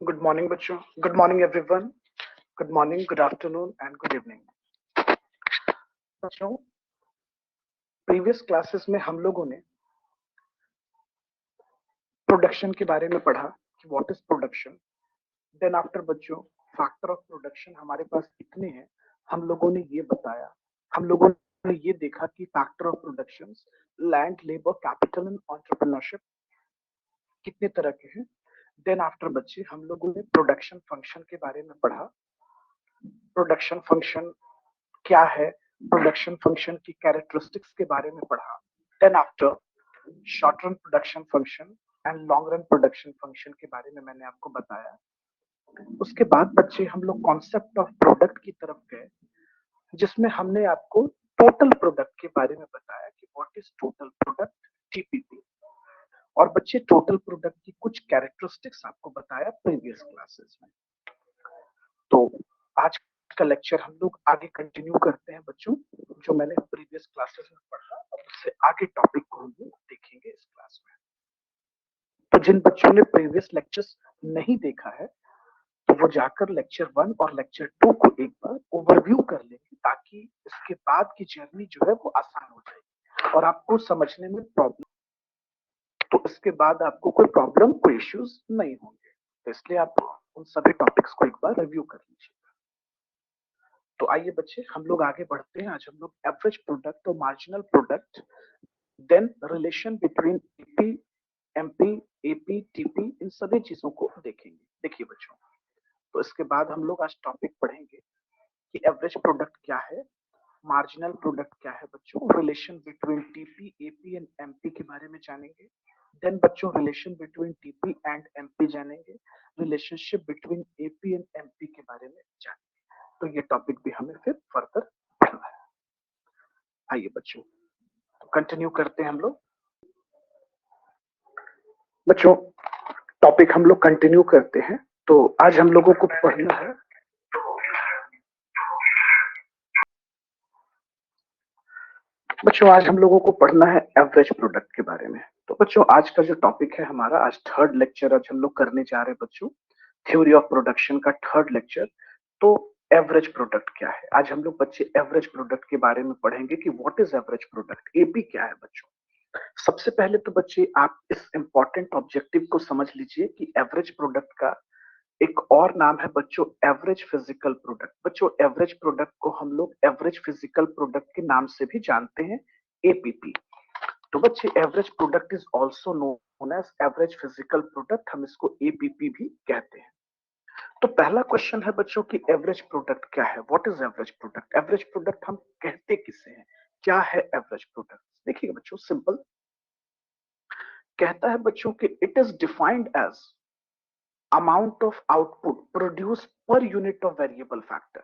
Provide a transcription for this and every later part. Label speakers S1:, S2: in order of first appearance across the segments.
S1: Good morning बच्चों, good morning everyone, good morning, good afternoon and good evening. बच्चों, previous classes में हम लोगों ने प्रोडक्शन के बारे में पढ़ा कि what is production. Then after बच्चों, फैक्टर ऑफ प्रोडक्शन हमारे पास कितने हैं, हम लोगों ने ये बताया। हम लोगों ने ये देखा कि factor of production land, labour, capital and entrepreneurship कितने तरह के हैं। देन आफ्टर बच्चे हम लोगों ने प्रोडक्शन फंक्शन के बारे में पढ़ा। प्रोडक्शन फंक्शन क्या है, प्रोडक्शन फंक्शन की कैरेक्टरिस्टिक्स के बारे में पढ़ा। Then after short run production function and long run production function के बारे में मैंने आपको बताया। उसके बाद बच्चे हम लोग कॉन्सेप्ट ऑफ प्रोडक्ट की तरफ गए, जिसमें हमने आपको टोटल प्रोडक्ट के बारे में बताया कि what is total product, TPP. और बच्चे टोटल प्रोडक्ट की कुछ कैरेक्टरिस्टिक्स आपको बताया प्रीवियस क्लासेस में। तो आज का लेक्चर हम लोग आगे कंटिन्यू करते हैं बच्चों, जो मैंने प्रीवियस क्लासेस में पढ़ा, अब उससे आगे टॉपिक को हम लोग देखेंगे इस क्लास में। तो जिन बच्चों ने प्रीवियस लेक्चर्स नहीं देखा है, तो वो जाकर लेक्चर 1 और लेक्चर 2 को एक बार ओवरव्यू कर लेंगे, ताकि इसके बाद की जर्नी जो है वो आसान हो जाएगी और आपको समझने में प्रॉब्लम, तो इसके बाद आपको कोई प्रॉब्लम, कोई इश्यूज नहीं होंगे। तो इसलिए आप उन सभी टॉपिक्स को एक बार रिव्यू कर लीजिए। तो आइए बच्चे, हम लोग आगे बढ़ते हैं। आज हम लोग एवरेज प्रोडक्ट और marginal product, then relation between TP, MP, AP, TP, इन सभी चीजों को देखेंगे। देखिए बच्चों, तो इसके बाद हम लोग आज टॉपिक पढ़ेंगे कि एवरेज प्रोडक्ट क्या है, मार्जिनल प्रोडक्ट क्या है बच्चों, relation between TP, AP and MP के बारे में जानेंगे। देन बच्चों relation between TP and MP जानेंगे, relationship between AP and MP के बारे में जानेंगे। तो ये टॉपिक भी हमें फिर फर्दर पढ़ना है। आइए बच्चों, तो कंटिन्यू करते हैं हम लोग। बच्चों, टॉपिक हम लोग कंटिन्यू करते हैं। तो आज हम लोगों को पढ़ना है, बच्चों आज हम लोगों को पढ़ना है एवरेज प्रोडक्ट के बारे में। तो बच्चों, आज का जो टॉपिक है हमारा, आज थर्ड लेक्चर आज हम लोग करने जा रहे हैं बच्चों, थ्योरी ऑफ प्रोडक्शन का थर्ड लेक्चर। तो एवरेज प्रोडक्ट क्या है, आज हम लोग बच्चे एवरेज प्रोडक्ट के बारे में पढ़ेंगे कि what is average product, AP क्या है बच्चों। सबसे पहले तो बच्चे आप इस इंपॉर्टेंट ऑब्जेक्टिव को समझ लीजिए कि एवरेज प्रोडक्ट का एक और नाम है बच्चों एवरेज फिजिकल प्रोडक्ट। बच्चों, एवरेज प्रोडक्ट को हम लोग एवरेज फिजिकल प्रोडक्ट के नाम से भी जानते हैं, एपीपी। तो बच्चे, average product is also known as average physical product, हम इसको एपीपी भी कहते हैं। तो पहला क्वेश्चन है बच्चों कि एवरेज प्रोडक्ट क्या है, what is average product. Average product हम कहते किसे हैं, क्या है एवरेज प्रोडक्ट। देखिए बच्चों, सिंपल कहता है बच्चों कि it is defined as amount of output produced per unit of variable factor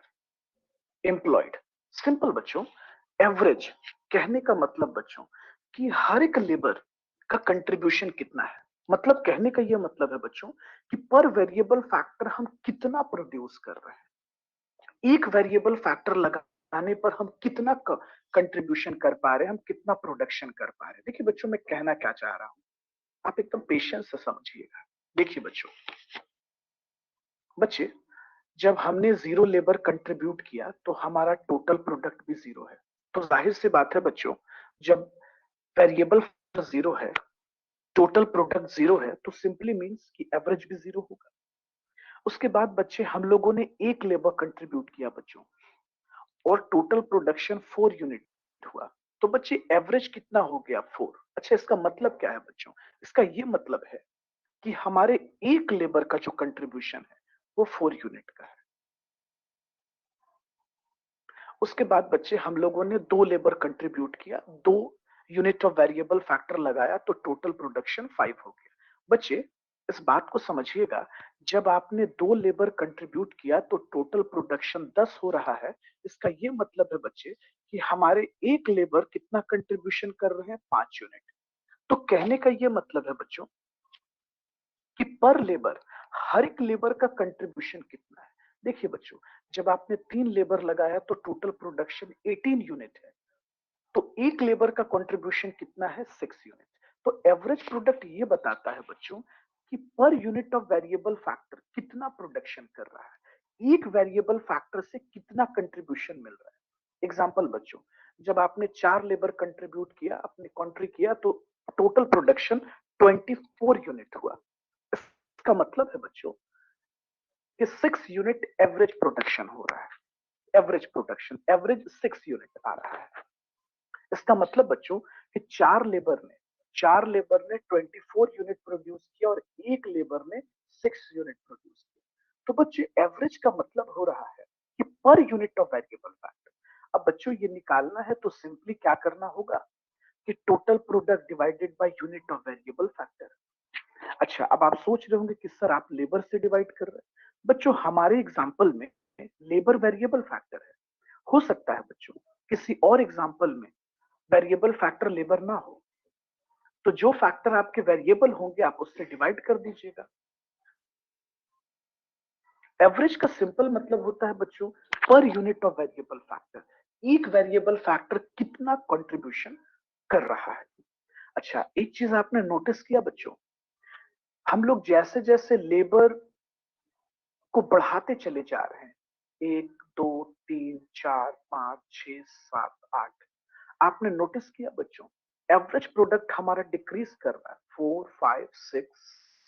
S1: employed। Simple बच्चों, एवरेज कहने का मतलब बच्चों कि हर एक लेबर का कंट्रीब्यूशन कितना है। मतलब कहने का यह मतलब है बच्चों कि पर वेरिएबल फैक्टर हम कितना प्रोड्यूस कर रहे हैं, एक वेरिएबल फैक्टर लगाने पर हम कितना कंट्रीब्यूशन कर पा रहे हैं, हम कितना प्रोडक्शन कर पा रहे हैं। देखिए बच्चों, मैं कहना क्या चाह रहा हूं, आप एकदम पेशेंस से समझिएगा। देखिए बच्चों, बच्चे जब हमने जीरो लेबर कंट्रीब्यूट किया तो हमारा टोटल प्रोडक्ट भी जीरो है। तो जाहिर सी बात है बच्चों, जब वेरिएबल जीरो है, टोटल प्रोडक्ट जीरो है, तो सिंपली मींस कि एवरेज भी जीरो होगा। उसके बाद बच्चे हम लोगों ने एक लेबर कंट्रीब्यूट किया बच्चों, और टोटल प्रोडक्शन 4 यूनिट हुआ। तो बच्चे एवरेज कितना हो गया, 4। अच्छा, इसका मतलब क्या है बच्चों, इसका ये मतलब है कि हमारे एक लेबर का जो कंट्रीब्यूशन है वो 4 यूनिट का है। उसके बाद बच्चे हम लोगों ने दो लेबर कंट्रीब्यूट किया, 2 यूनिट ऑफ वेरिएबल फैक्टर लगाया, तो टोटल प्रोडक्शन 5 हो गया। बच्चे इस बात को समझिएगा, जब आपने 2 लेबर कंट्रीब्यूट किया तो टोटल प्रोडक्शन 10 हो रहा है। इसका ये मतलब है बच्चे कि हमारे एक लेबर कितना कंट्रीब्यूशन कर रहे हैं, 5 यूनिट। तो कहने का ये मतलब है बच्चों कि पर लेबर, हर एक लेबर का कंट्रीब्यूशन कितना है। देखिए बच्चों, जब आपने 3 लेबर लगाया तो टोटल प्रोडक्शन 18 यूनिट है, तो एक लेबर का कंट्रीब्यूशन कितना है, 6 यूनिट। तो एवरेज प्रोडक्ट ये बताता है बच्चों कि पर यूनिट ऑफ वेरिएबल फैक्टर कितना प्रोडक्शन कर रहा है, एक वेरिएबल फैक्टर से कितना कंट्रीब्यूशन मिल रहा है। एग्जांपल बच्चों, जब आपने 4 लेबर कंट्रीब्यूट किया, आपने कंट्री किया, तो टोटल प्रोडक्शन 24 यूनिट हुआ। इसका मतलब है बच्चों कि 6 यूनिट एवरेज प्रोडक्शन हो रहा है। एवरेज प्रोडक्शन, एवरेज 6 यूनिट आ रहा है। इसका मतलब बच्चों कि चार लेबर ने 24 यूनिट प्रोड्यूस किया और एक लेबर ने 6 यूनिट प्रोड्यूस किया। तो बच्चों एवरेज का मतलब हो रहा है कि पर यूनिट ऑफ वेरिएबल फैक्टर। अब बच्चों ये निकालना है तो सिंपली क्या करना होगा कि total product divided by unit of variable factor. अच्छा, अब आप सोच रहे होंगे कि सर आप लेबर से डिवाइड कर रहे हैं। बच्चों हमारे एग्जांपल में लेबर वेरिएबल फैक्टर है। हो सकता है बच्चों किसी और एग्जांपल में वेरिएबल फैक्टर लेबर ना हो, तो जो फैक्टर आपके वेरिएबल होंगे आप उससे डिवाइड कर दीजिएगा। एवरेज का सिंपल मतलब होता है बच्चों पर यूनिट ऑफ वेरिएबल फैक्टर, एक वेरिएबल फैक्टर कितना कंट्रीब्यूशन कर रहा है। अच्छा, एक चीज आपने नोटिस किया बच्चों, हम लोग जैसे जैसे लेबर को बढ़ाते चले जा रहे हैं, 1 2 3 4 5 6 7 8, आपने नोटिस किया बच्चों एवरेज प्रोडक्ट हमारा डिक्रीज कर रहा है। 4 5 6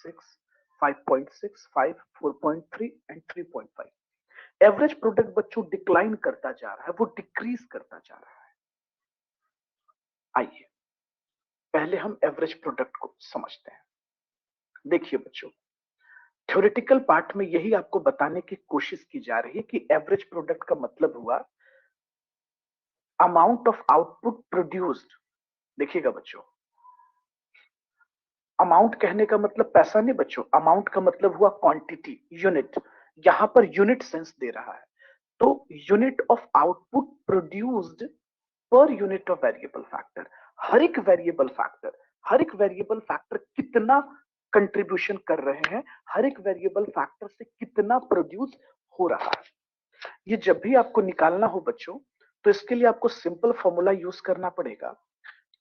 S1: 6 5.6 5 4.3 एंड 3.5। एवरेज प्रोडक्ट बच्चों डिक्लाइन करता जा रहा है, वो डिक्रीज करता जा रहा है। आइए पहले हम एवरेज प्रोडक्ट को समझते हैं। देखिए बच्चों, थ्योरेटिकल पार्ट में यही आपको बताने की कोशिश की जा रही है कि एवरेज प्रोडक्ट का मतलब हुआ अमाउंट ऑफ आउटपुट प्रोड्यूस्ड। देखिएगा बच्चों, अमाउंट कहने का मतलब पैसा नहीं बच्चों, अमाउंट का मतलब हुआ क्वांटिटी, यूनिट। यहां पर यूनिट सेंस दे रहा है, तो यूनिट ऑफ आउटपुट प्रोड्यूस्ड पर यूनिट ऑफ वेरिएबल फैक्टर। हर एक वेरिएबल फैक्टर, हर एक वेरिएबल फैक्टर कितना कंट्रीब्यूशन कर रहे हैं, हर एक वेरिएबल फैक्टर से कितना प्रोड्यूस हो रहा है। ये जब भी आपको निकालना हो बच्चों, तो इसके लिए आपको सिंपल फॉर्मूला यूज करना पड़ेगा,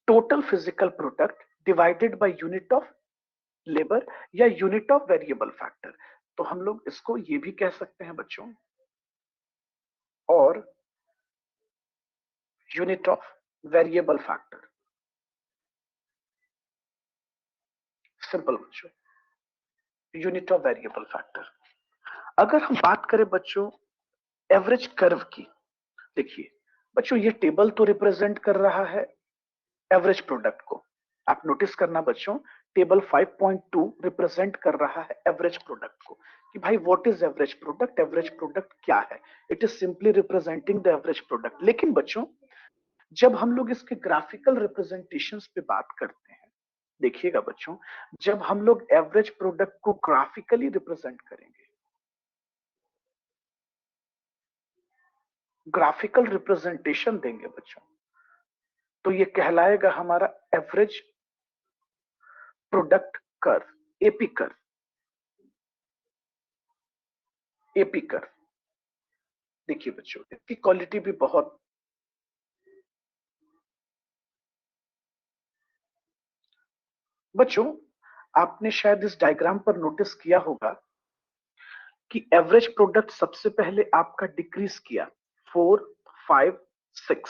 S1: total physical product divided by unit of labour या यूनिट ऑफ वेरिएबल फैक्टर। तो हम लोग इसको ये भी कह सकते हैं बच्चों, और unit of variable factor. Simple बच्चों, यूनिट ऑफ वेरिएबल फैक्टर। अगर हम बात करें बच्चों एवरेज कर्व की, देखिए बच्चों ये टेबल तो रिप्रेजेंट कर रहा है एवरेज प्रोडक्ट को। आप नोटिस करना बच्चों, टेबल 5.2 रिप्रेजेंट कर रहा है एवरेज प्रोडक्ट को, कि भाई what is average product, average product क्या है। It is simply representing the average product. लेकिन बच्चों जब हम लोग इसके ग्राफिकल रिप्रेजेंटेशंस पे बात करते हैं, देखिएगा बच्चों, जब हम लोग एवरेज प्रोडक्ट को ग्राफिकली रिप्रेजेंट करेंगे, ग्राफिकल रिप्रेजेंटेशन देंगे बच्चों, तो ये कहलाएगा हमारा average product curve, AP curve. AP curve देखिए बच्चों, इसकी क्वालिटी भी बहुत, बच्चों आपने शायद इस डायग्राम पर नोटिस किया होगा कि एवरेज प्रोडक्ट सबसे पहले आपका डिक्रीज किया 4 5 6,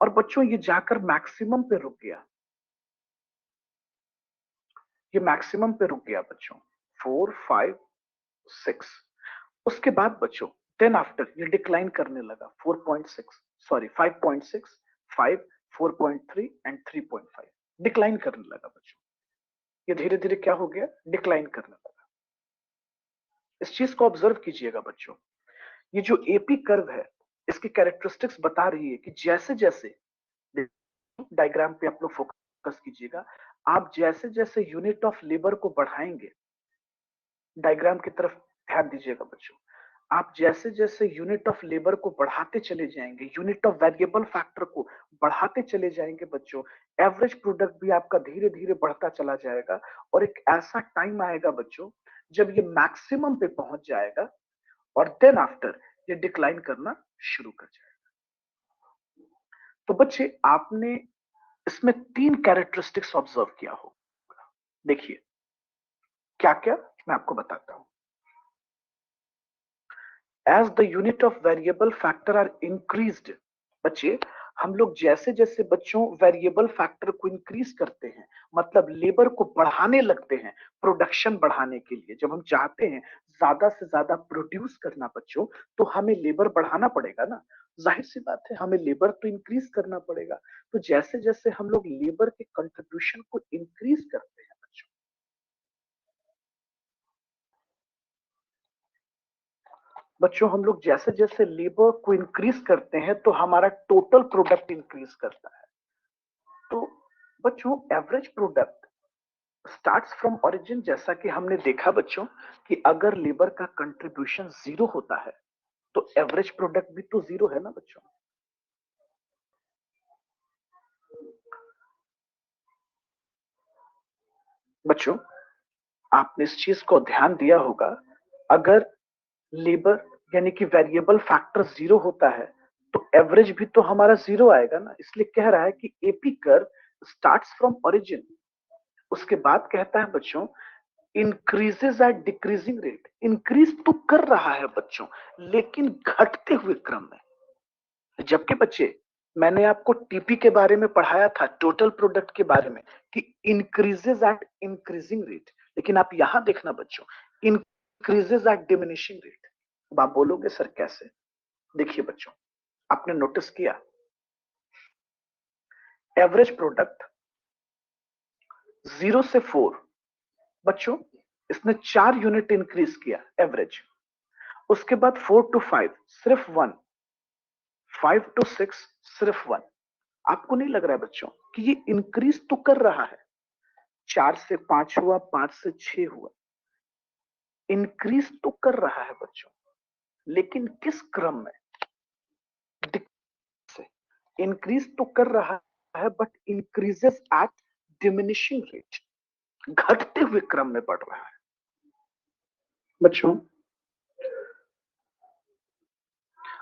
S1: और बच्चों ये जाकर मैक्सिमम पे रुक गया, ये मैक्सिमम पे रुक गया बच्चों 4 5 6। उसके बाद बच्चों देन आफ्टर ये डिक्लाइन करने लगा 4.6, सॉरी 5.6 5 4.3 एंड 3.5, डिक्लाइन करने लगा बच्चों। ये धीरे धीरे क्या हो गया, डिक्लाइन करने लगा। इस चीज को ऑब्जर्व कीजिएगा बच्चों, ये जो एपी कर्व है इसकी कैरेक्टरिस्टिक्स बता रही है कि जैसे जैसे, डायग्राम पे आप लोग फोकस कीजिएगा, आप जैसे जैसे यूनिट ऑफ लेबर को बढ़ाएंगे, डायग्राम की तरफ ध्यान दीजिएगा बच्चों, आप जैसे जैसे यूनिट ऑफ लेबर को बढ़ाते चले जाएंगे, यूनिट ऑफ वेरिएबल फैक्टर को बढ़ाते चले जाएंगे बच्चों, एवरेज प्रोडक्ट भी आपका धीरे धीरे बढ़ता चला जाएगा, और एक ऐसा टाइम आएगा बच्चों जब ये मैक्सिमम पे पहुंच जाएगा, और देन आफ्टर ये डिक्लाइन करना शुरू कर जाएगा। तो बच्चे आपने इसमें 3 कैरेक्टरिस्टिक्स ऑब्जर्व किया हो, देखिए क्या क्या मैं आपको बताता हूं। As the unit of variable factor are increased, बच्चे हम लोग जैसे जैसे बच्चों वेरिएबल फैक्टर को इंक्रीज करते हैं, मतलब लेबर को बढ़ाने लगते हैं प्रोडक्शन बढ़ाने के लिए। जब हम चाहते हैं ज्यादा से ज्यादा प्रोड्यूस करना बच्चों, तो हमें लेबर बढ़ाना पड़ेगा ना, जाहिर सी बात है हमें लेबर तो इंक्रीज करना पड़ेगा। तो जैसे जैसे हम लोग लेबर के कंट्रीब्यूशन को इंक्रीज करते हैं बच्चों, हम लोग जैसे जैसे लेबर को इंक्रीज करते हैं तो हमारा टोटल प्रोडक्ट इंक्रीज करता है। तो बच्चों average product starts from origin, जैसा कि हमने देखा बच्चों कि अगर लेबर का कंट्रीब्यूशन जीरो होता है तो एवरेज प्रोडक्ट भी तो जीरो है ना बच्चों। बच्चों आपने इस चीज को ध्यान दिया होगा, अगर लेबर यानी कि वेरिएबल फैक्टर जीरो होता है तो एवरेज भी तो हमारा जीरो आएगा ना। इसलिए कह रहा है कि AP curve starts from origin, उसके बाद कहता है बच्चों increases at decreasing rate. Increase तो कर रहा है बच्चों लेकिन घटते हुए क्रम में। जबकि बच्चे मैंने आपको टीपी के बारे में पढ़ाया था, टोटल प्रोडक्ट के बारे में, कि इंक्रीजेज एट इंक्रीजिंग रेट, लेकिन आप यहां देखना बच्चों इंक्रीजेज एट डिमिनिशिंग रेट। अब आप बोलोगे सर कैसे? देखिए बच्चों, आपने नोटिस किया एवरेज प्रोडक्ट 0 से 4, बच्चों इसने 4 यूनिट इंक्रीज किया एवरेज। उसके बाद 4 to 5 सिर्फ 1, 5 to 6 सिर्फ 1। आपको नहीं लग रहा है बच्चों कि ये इंक्रीज तो कर रहा है? 4 से 5 हुआ, 5 से 6 हुआ, इंक्रीज तो कर रहा है बच्चों, लेकिन किस क्रम में? से इंक्रीज तो कर रहा है but increases at diminishing rate, घटते हुए क्रम में बढ़ रहा है बच्चों।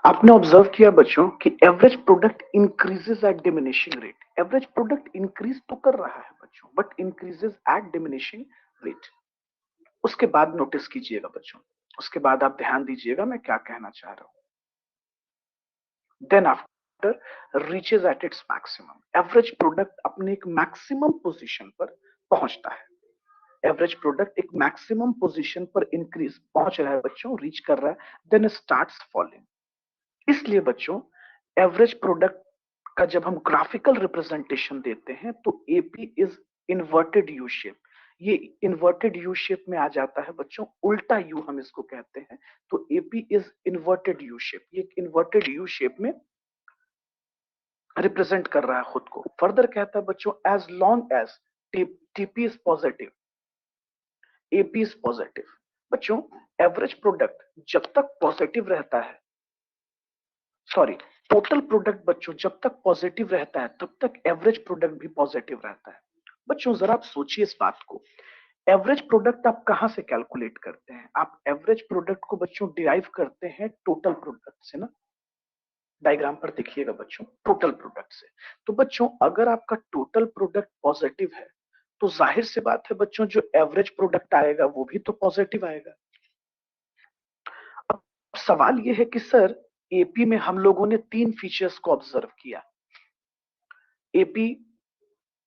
S1: आपने ऑब्जर्व किया बच्चों कि average product increases at diminishing rate. Average product increase तो कर रहा है बच्चों but increases at diminishing rate. उसके बाद नोटिस कीजिएगा बच्चों, उसके बाद आप ध्यान दीजिएगा मैं क्या कहना चाह रहा हूं। Then after reaches at its maximum, average product अपने एक मैक्सिमम पोजीशन पर पहुंचता है। एवरेज प्रोडक्ट एक मैक्सिमम पोजीशन पर इंक्रीज पहुंच रहा है बच्चों, रीच कर रहा है, देन स्टार्ट्स फॉलिंग। इसलिए बच्चों एवरेज प्रोडक्ट का जब हम ग्राफिकल रिप्रेजेंटेशन देते हैं तो AP is inverted U shape. ये इन्वर्टेड यू शेप में आ जाता है बच्चों, उल्टा यू हम इसको कहते हैं। तो AP is inverted U shape, ये इन्वर्टेड यू शेप में रिप्रेजेंट कर रहा है खुद को। फर्दर कहता है बच्चों as long as TP is positive, AP is positive. बच्चों एवरेज प्रोडक्ट जब तक पॉजिटिव रहता है, सॉरी टोटल प्रोडक्ट बच्चों जब तक पॉजिटिव रहता है तब तक एवरेज प्रोडक्ट भी पॉजिटिव रहता है। बच्चों जरा आप सोचिए इस बात को, एवरेज प्रोडक्ट आप कहां से कैलकुलेट करते हैं? आप एवरेज प्रोडक्ट को बच्चों डिराइव करते हैं टोटल प्रोडक्ट से ना। डायग्राम पर देखिएगा बच्चों, टोटल प्रोडक्ट से। तो बच्चों अगर आपका टोटल प्रोडक्ट पॉजिटिव है तो जाहिर सी बात है बच्चों जो एवरेज प्रोडक्ट आएगा वो भी तो पॉजिटिव आएगा। अब सवाल ये है कि सर एपी में हम लोगों ने 3 फीचर्स को ऑब्जर्व किया। एपी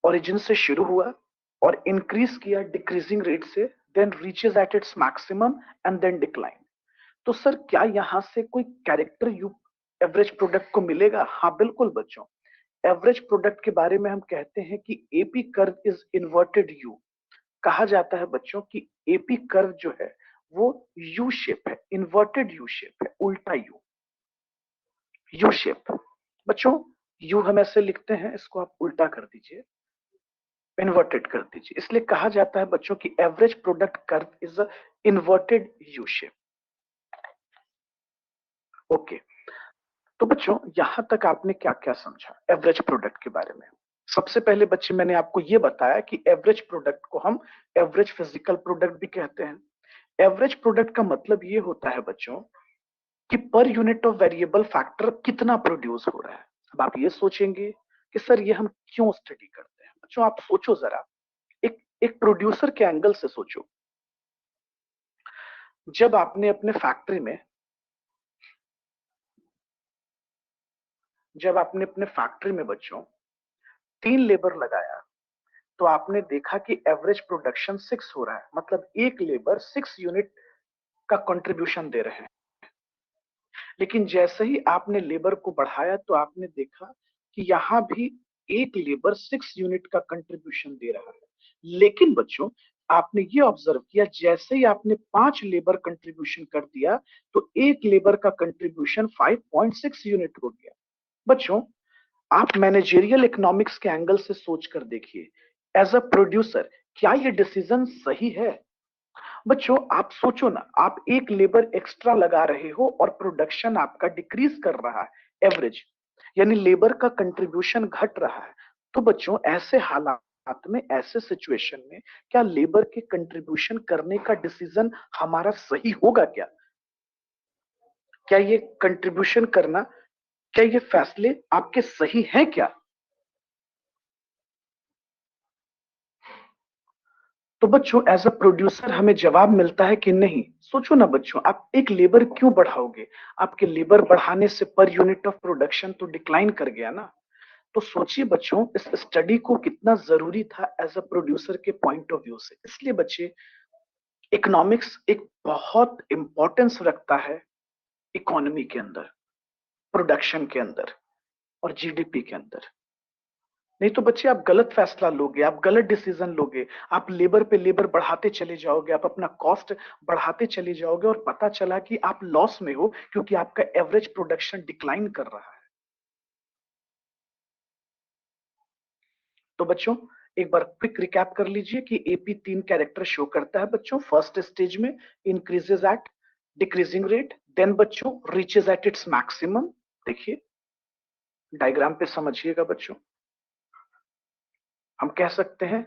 S1: ओरिजिन से शुरू हुआ और इंक्रीज किया डिक्रीजिंग रेट से, then reaches at its maximum and then decline. तो सर क्या यहां से कोई कैरेक्टर यू एवरेज प्रोडक्ट को मिलेगा? हाँ बिल्कुल बच्चों, एवरेज प्रोडक्ट के बारे में हम कहते हैं कि AP curve is inverted you. कहा जाता है बच्चों कि एपी कर्व जो है वो यू शेप है, इन्वर्टेड यू शेप है, उल्टा यू, यू शेप। बच्चों यू हम ऐसे लिखते हैं, इसको आप उल्टा कर दीजिए, इन्वर्टेड कर दीजिए। इसलिए कहा जाता है बच्चों की average product curve is inverted U shape. Okay, तो बच्चों यहां तक आपने क्या क्या समझा एवरेज प्रोडक्ट के बारे में? सबसे पहले बच्चे मैंने आपको यह बताया कि एवरेज प्रोडक्ट को हम एवरेज फिजिकल प्रोडक्ट भी कहते हैं। एवरेज प्रोडक्ट का मतलब ये होता है बच्चों कि पर यूनिट ऑफ वेरिएबल फैक्टर कितना प्रोड्यूस हो रहा है। अब आप ये सोचेंगे कि सर ये हम क्यों स्टडी करते हैं? बच्चों आप सोचो जरा, एक एक प्रोड्यूसर के एंगल से सोचो। जब आपने अपने फैक्ट्री में जब आपने अपने फैक्ट्री में बच्चों 3 लेबर लगाया, तो आपने देखा कि एवरेज प्रोडक्शन 6 हो रहा है, मतलब एक लेबर 6 यूनिट का कंट्रीब्यूशन दे रहे हैं। लेकिन जैसे ही आपने लेबर को बढ़ाया तो आपने देखा कि यहां भी एक लेबर 6 यूनिट का कंट्रीब्यूशन दे रहा है। लेकिन बच्चों, आपने ये ऑब्जर्व किया, जैसे ही आपने 5 लेबर कंट्रीब्यूशन कर दिया तो एक लेबर का कंट्रीब्यूशन 5.6 यूनिट हो गया। बच्चों, आप मैनेजेरियल इकोनॉमिक्स के एंगल से सोच कर देखिए, एज अ प्रोड्यूसर क्या ये डिसीजन सही है? बच्चों, आप सोचो ना, आप एक लेबर एक्स्ट्रा लगा रहे हो और प्रोडक्शन आपका डिक्रीज कर रहा है एवरेज, यानी लेबर का कंट्रीब्यूशन घट रहा है। तो बच्चों, ऐसे हालात में, ऐसे सिचुएशन में क्या लेबर के कंट्रीब्यूशन करने का डिसीजन हमारा सही होगा क्या? क्या ये कंट्रीब्यूशन करना, क्या ये फैसले आपके सही हैं क्या? तो बच्चों, एज अ प्रोड्यूसर हमें जवाब मिलता है कि नहीं। सोचो ना बच्चों, आप एक लेबर क्यों बढ़ाओगे? आपके लेबर बढ़ाने से पर यूनिट ऑफ प्रोडक्शन तो डिक्लाइन कर गया ना। तो सोचिए बच्चों, इस स्टडी को कितना जरूरी था एज अ प्रोड्यूसर के पॉइंट ऑफ व्यू से। इसलिए बच्चे, इकोनॉमिक्स एक बहुत इंपॉर्टेंस रखता है इकोनॉमी के अंदर, प्रोडक्शन के अंदर और जीडीपी के अंदर। नहीं तो बच्चे, आप गलत फैसला लोगे, आप गलत डिसीजन लोगे, आप लेबर पे लेबर बढ़ाते चले जाओगे, आप अपना कॉस्ट बढ़ाते चले जाओगे और पता चला कि आप लॉस में हो क्योंकि आपका एवरेज प्रोडक्शन डिक्लाइन कर रहा है। तो बच्चों, एक बार क्विक रिकैप कर लीजिए कि एपी 3 कैरेक्टर शो करता है बच्चों। फर्स्ट स्टेज में increases at decreasing rate, then बच्चों रीचेज एट इट्स मैक्सिमम। देखिए डायग्राम पे समझिएगा बच्चों, हम कह सकते हैं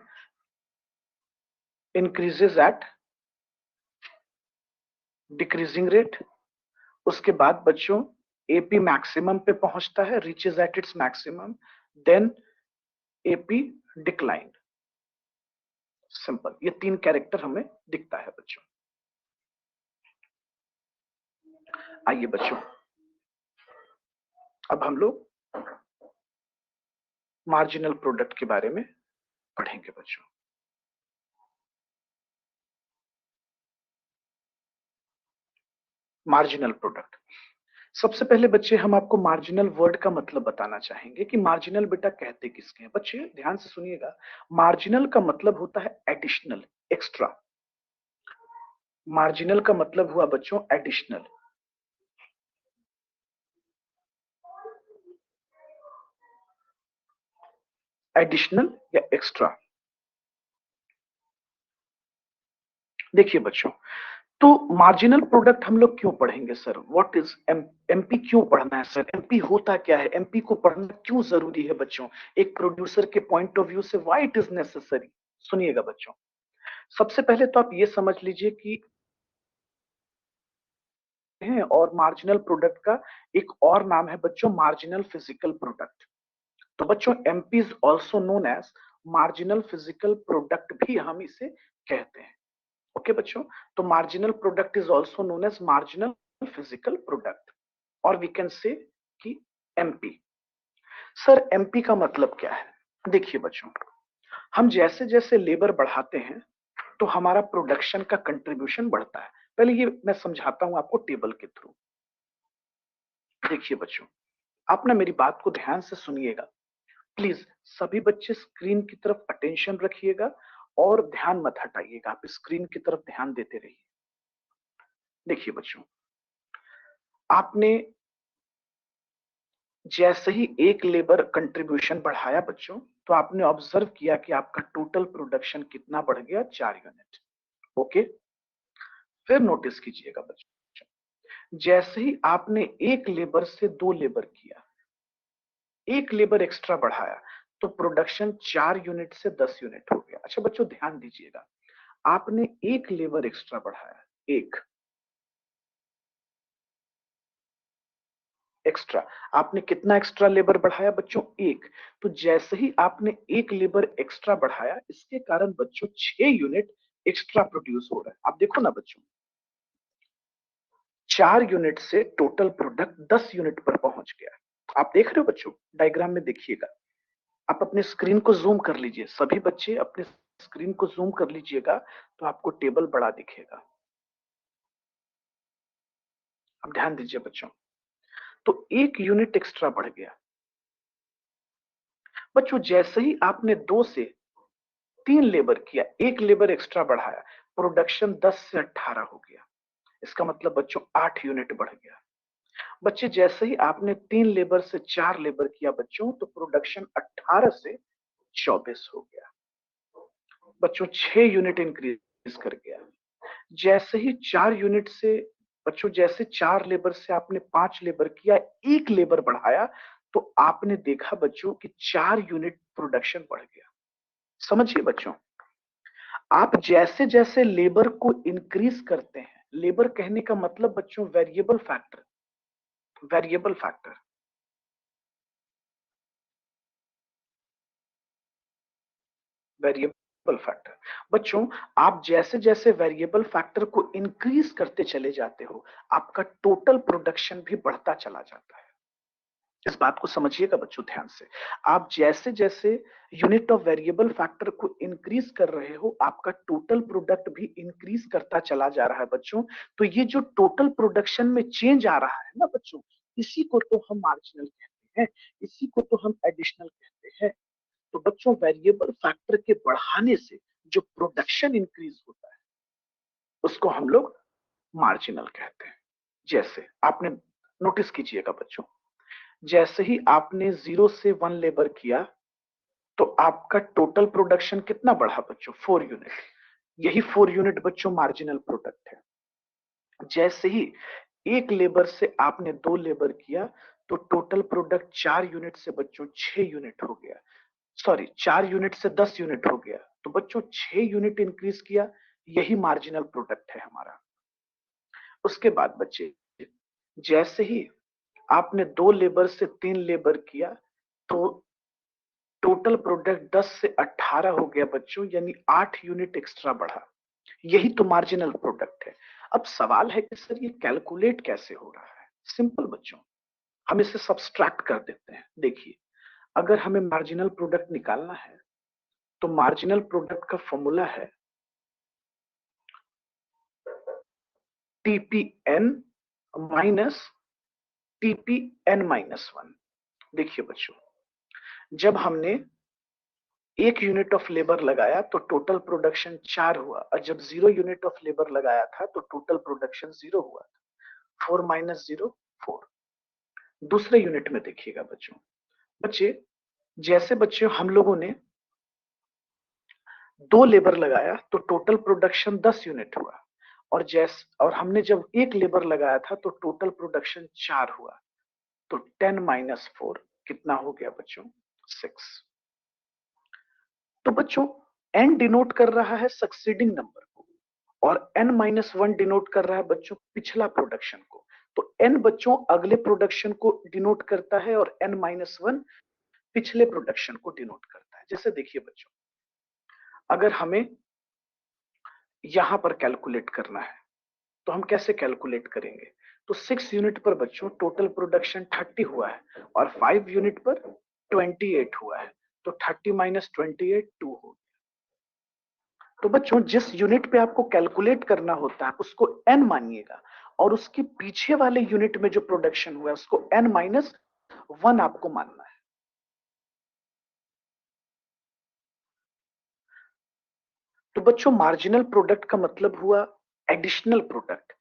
S1: इंक्रीजेज एट डिक्रीजिंग रेट, उसके बाद बच्चों एपी मैक्सिमम पे पहुंचता है, reaches at its maximum, then AP decline. Simple, ये 3 कैरेक्टर हमें दिखता है बच्चों। आइए बच्चों, अब हम लोग मार्जिनल प्रोडक्ट के बारे में पढ़ेंगे बच्चों। मार्जिनल प्रोडक्ट, सबसे पहले बच्चे हम आपको मार्जिनल वर्ड का मतलब बताना चाहेंगे कि मार्जिनल बेटा कहते किसके हैं। बच्चे ध्यान से सुनिएगा, मार्जिनल का मतलब होता है एडिशनल, एक्स्ट्रा। मार्जिनल का मतलब हुआ बच्चों एडिशनल। एडिशनल या एक्स्ट्रा। देखिए बच्चों, तो मार्जिनल प्रोडक्ट हम लोग क्यों पढ़ेंगे सर? What is MP? क्यों पढ़ना है सर? एमपी होता क्या है? एमपी को पढ़ना क्यों जरूरी है बच्चों, एक प्रोड्यूसर के पॉइंट ऑफ व्यू से? Why it is necessary? सुनिएगा बच्चों, सबसे पहले तो आप ये समझ लीजिए कि है, और मार्जिनल प्रोडक्ट का एक और नाम है बच्चों, मार्जिनल फिजिकल प्रोडक्ट। तो बच्चों, MP is also known as marginal physical product भी हम इसे कहते हैं। ओके बच्चों, तो marginal product is also known as marginal physical product, और वी कैन से कि एमपी। सर एमपी का मतलब क्या है? देखिए बच्चों, हम जैसे जैसे लेबर बढ़ाते हैं तो हमारा प्रोडक्शन का कंट्रीब्यूशन बढ़ता है। पहले ये मैं समझाता हूं आपको टेबल के थ्रू। देखिए बच्चों, आप ना मेरी बात को ध्यान से सुनिएगा प्लीज। सभी बच्चे स्क्रीन की तरफ अटेंशन रखिएगा और ध्यान मत हटाइएगा, आप स्क्रीन की तरफ ध्यान देते रहिए। देखिए बच्चों, आपने जैसे ही एक लेबर कंट्रीब्यूशन बढ़ाया बच्चों, तो आपने ऑब्जर्व किया कि आपका टोटल प्रोडक्शन कितना बढ़ गया? 4 यूनिट। ओके, फिर नोटिस कीजिएगा बच्चों, जैसे ही आपने एक लेबर से 2 लेबर किया, एक लेबर एक्स्ट्रा बढ़ाया, तो प्रोडक्शन 4 यूनिट से 10 यूनिट हो गया। अच्छा बच्चों ध्यान दीजिएगा, आपने एक लेबर एक्स्ट्रा बढ़ाया, एक एक्स्ट्रा। आपने कितना एक्स्ट्रा लेबर बढ़ाया बच्चों? एक। तो जैसे ही आपने एक लेबर एक्स्ट्रा बढ़ाया, इसके कारण बच्चों 6 यूनिट एक्स्ट्रा प्रोड्यूस हो रहा है। आप देखो ना बच्चों, 4 यूनिट से टोटल प्रोडक्ट 10 यूनिट पर पहुंच गया। आप देख रहे हो बच्चों, डायग्राम में देखिएगा। आप अपने स्क्रीन को जूम कर लीजिए, सभी बच्चे अपने स्क्रीन को जूम कर लीजिएगा तो आपको टेबल बड़ा दिखेगा। अब ध्यान दीजिए बच्चों, तो 1 यूनिट एक्स्ट्रा बढ़ गया। बच्चों जैसे ही आपने 2 से 3 लेबर किया, 1 लेबर एक्स्ट्रा बढ़ाया, प्रोडक्शन 10 से 18 हो गया। इसका मतलब बच्चों 8 यूनिट बढ़ गया। बच्चे जैसे ही आपने 3 लेबर से 4 लेबर किया बच्चों, तो प्रोडक्शन 18 से 24 हो गया। बच्चों 6 यूनिट इंक्रीज कर गया। जैसे ही 4 यूनिट से बच्चों, जैसे 4 लेबर से आपने 5 लेबर किया, 1 लेबर बढ़ाया, तो आपने देखा बच्चों कि 4 यूनिट प्रोडक्शन बढ़ गया। समझिए बच्चों, आप जैसे जैसे लेबर को इंक्रीज करते हैं, लेबर कहने का मतलब बच्चों variable factor, variable factor, variable factor. बच्चों आप जैसे जैसे वेरिएबल फैक्टर को इंक्रीज करते चले जाते हो, आपका टोटल प्रोडक्शन भी बढ़ता चला जाता है। इस बात को समझिएगा बच्चों ध्यान से। आप जैसे जैसे यूनिट ऑफ वेरिएबल फैक्टर को इंक्रीज कर रहे हो, आपका टोटल प्रोडक्ट भी इंक्रीज करता चला जा रहा है बच्चों। तो ये जो टोटल प्रोडक्शन में चेंज आ रहा है ना बच्चों, इसी को तो हम मार्जिनल कहते हैं, इसी को तो हम एडिशनल कहते हैं। तो बच्चों वेरिएबल फैक्टर के बढ़ाने से जो प्रोडक्शन इंक्रीज होता है, उसको हम लोग मार्जिनल कहते हैं। जैसे आपने नोटिस कीजिएगा बच्चों, जैसे ही आपने 0 से 1 लेबर किया, तो आपका टोटल प्रोडक्शन कितना बढ़ा बच्चों? 4 यूनिट। यही 4 यूनिट बच्चों मार्जिनल प्रोडक्ट है। जैसे ही 1 लेबर से आपने 2 लेबर किया, तो टोटल प्रोडक्ट 4 यूनिट से बच्चों 6 यूनिट हो गया। सॉरी, 4 यूनिट से 10 यूनिट हो गया। तो बच्चों 6 यूनिट इंक्रीज किया, यही मार्जिनल प्रोडक्ट है हमारा। उसके बाद बच्चे जैसे ही आपने 2 लेबर से 3 लेबर किया, तो टोटल प्रोडक्ट 10 से 18 हो गया बच्चों, यानी 8 यूनिट एक्स्ट्रा बढ़ा। यही तो मार्जिनल प्रोडक्ट है। अब सवाल है कि सर ये कैलकुलेट कैसे हो रहा है? सिंपल बच्चों, हम इसे सब्सट्रैक्ट कर देते हैं। देखिए, अगर हमें मार्जिनल प्रोडक्ट निकालना है, तो मार्जिनल प्रोडक्ट का फॉर्मूला है टीपीएन माइनस टीपीएन माइनस 1। देखिए बच्चों, जब हमने 1 यूनिट ऑफ लेबर लगाया तो टोटल प्रोडक्शन 4 हुआ, और जब 0 यूनिट ऑफ लेबर लगाया था तो टोटल प्रोडक्शन 0 हुआ। 4 माइनस 0, 4। दूसरे यूनिट में देखिएगा बच्चों, बच्चे जैसे बच्चों हम लोगों ने 2 लेबर लगाया तो टोटल प्रोडक्शन 10 यूनिट हुआ, और हमने जब 1 लेबर लगाया था तो टोटल प्रोडक्शन 4 हुआ। तो 10 माइनस 4 कितना हो गया बच्चों? 6। तो बच्चों n डिनोट कर रहा है सक्सीडिंग नंबर को, और n माइनस 1 डिनोट कर रहा है बच्चों पिछला प्रोडक्शन को। तो n बच्चों अगले प्रोडक्शन को डिनोट करता है, और n माइनस 1 पिछले प्रोडक्शन को डिनोट करता है। जैसे देखिए बच्चों, अगर हमें यहां पर कैलकुलेट करना है, तो हम कैसे कैलकुलेट करेंगे? तो 6 यूनिट पर बच्चों टोटल प्रोडक्शन 30 हुआ है, और 5 यूनिट पर 28 हुआ है। तो 30 माइनस 28 2 हो। तो बच्चों जिस यूनिट पे आपको कैलकुलेट करना होता है उसको n मानिएगा, और उसके पीछे वाले यूनिट में जो प्रोडक्शन हुआ है उसको n माइनस 1 आपको मानना है। तो बच्चों मार्जिनल प्रोडक्ट का मतलब हुआ एडिशनल प्रोडक्ट।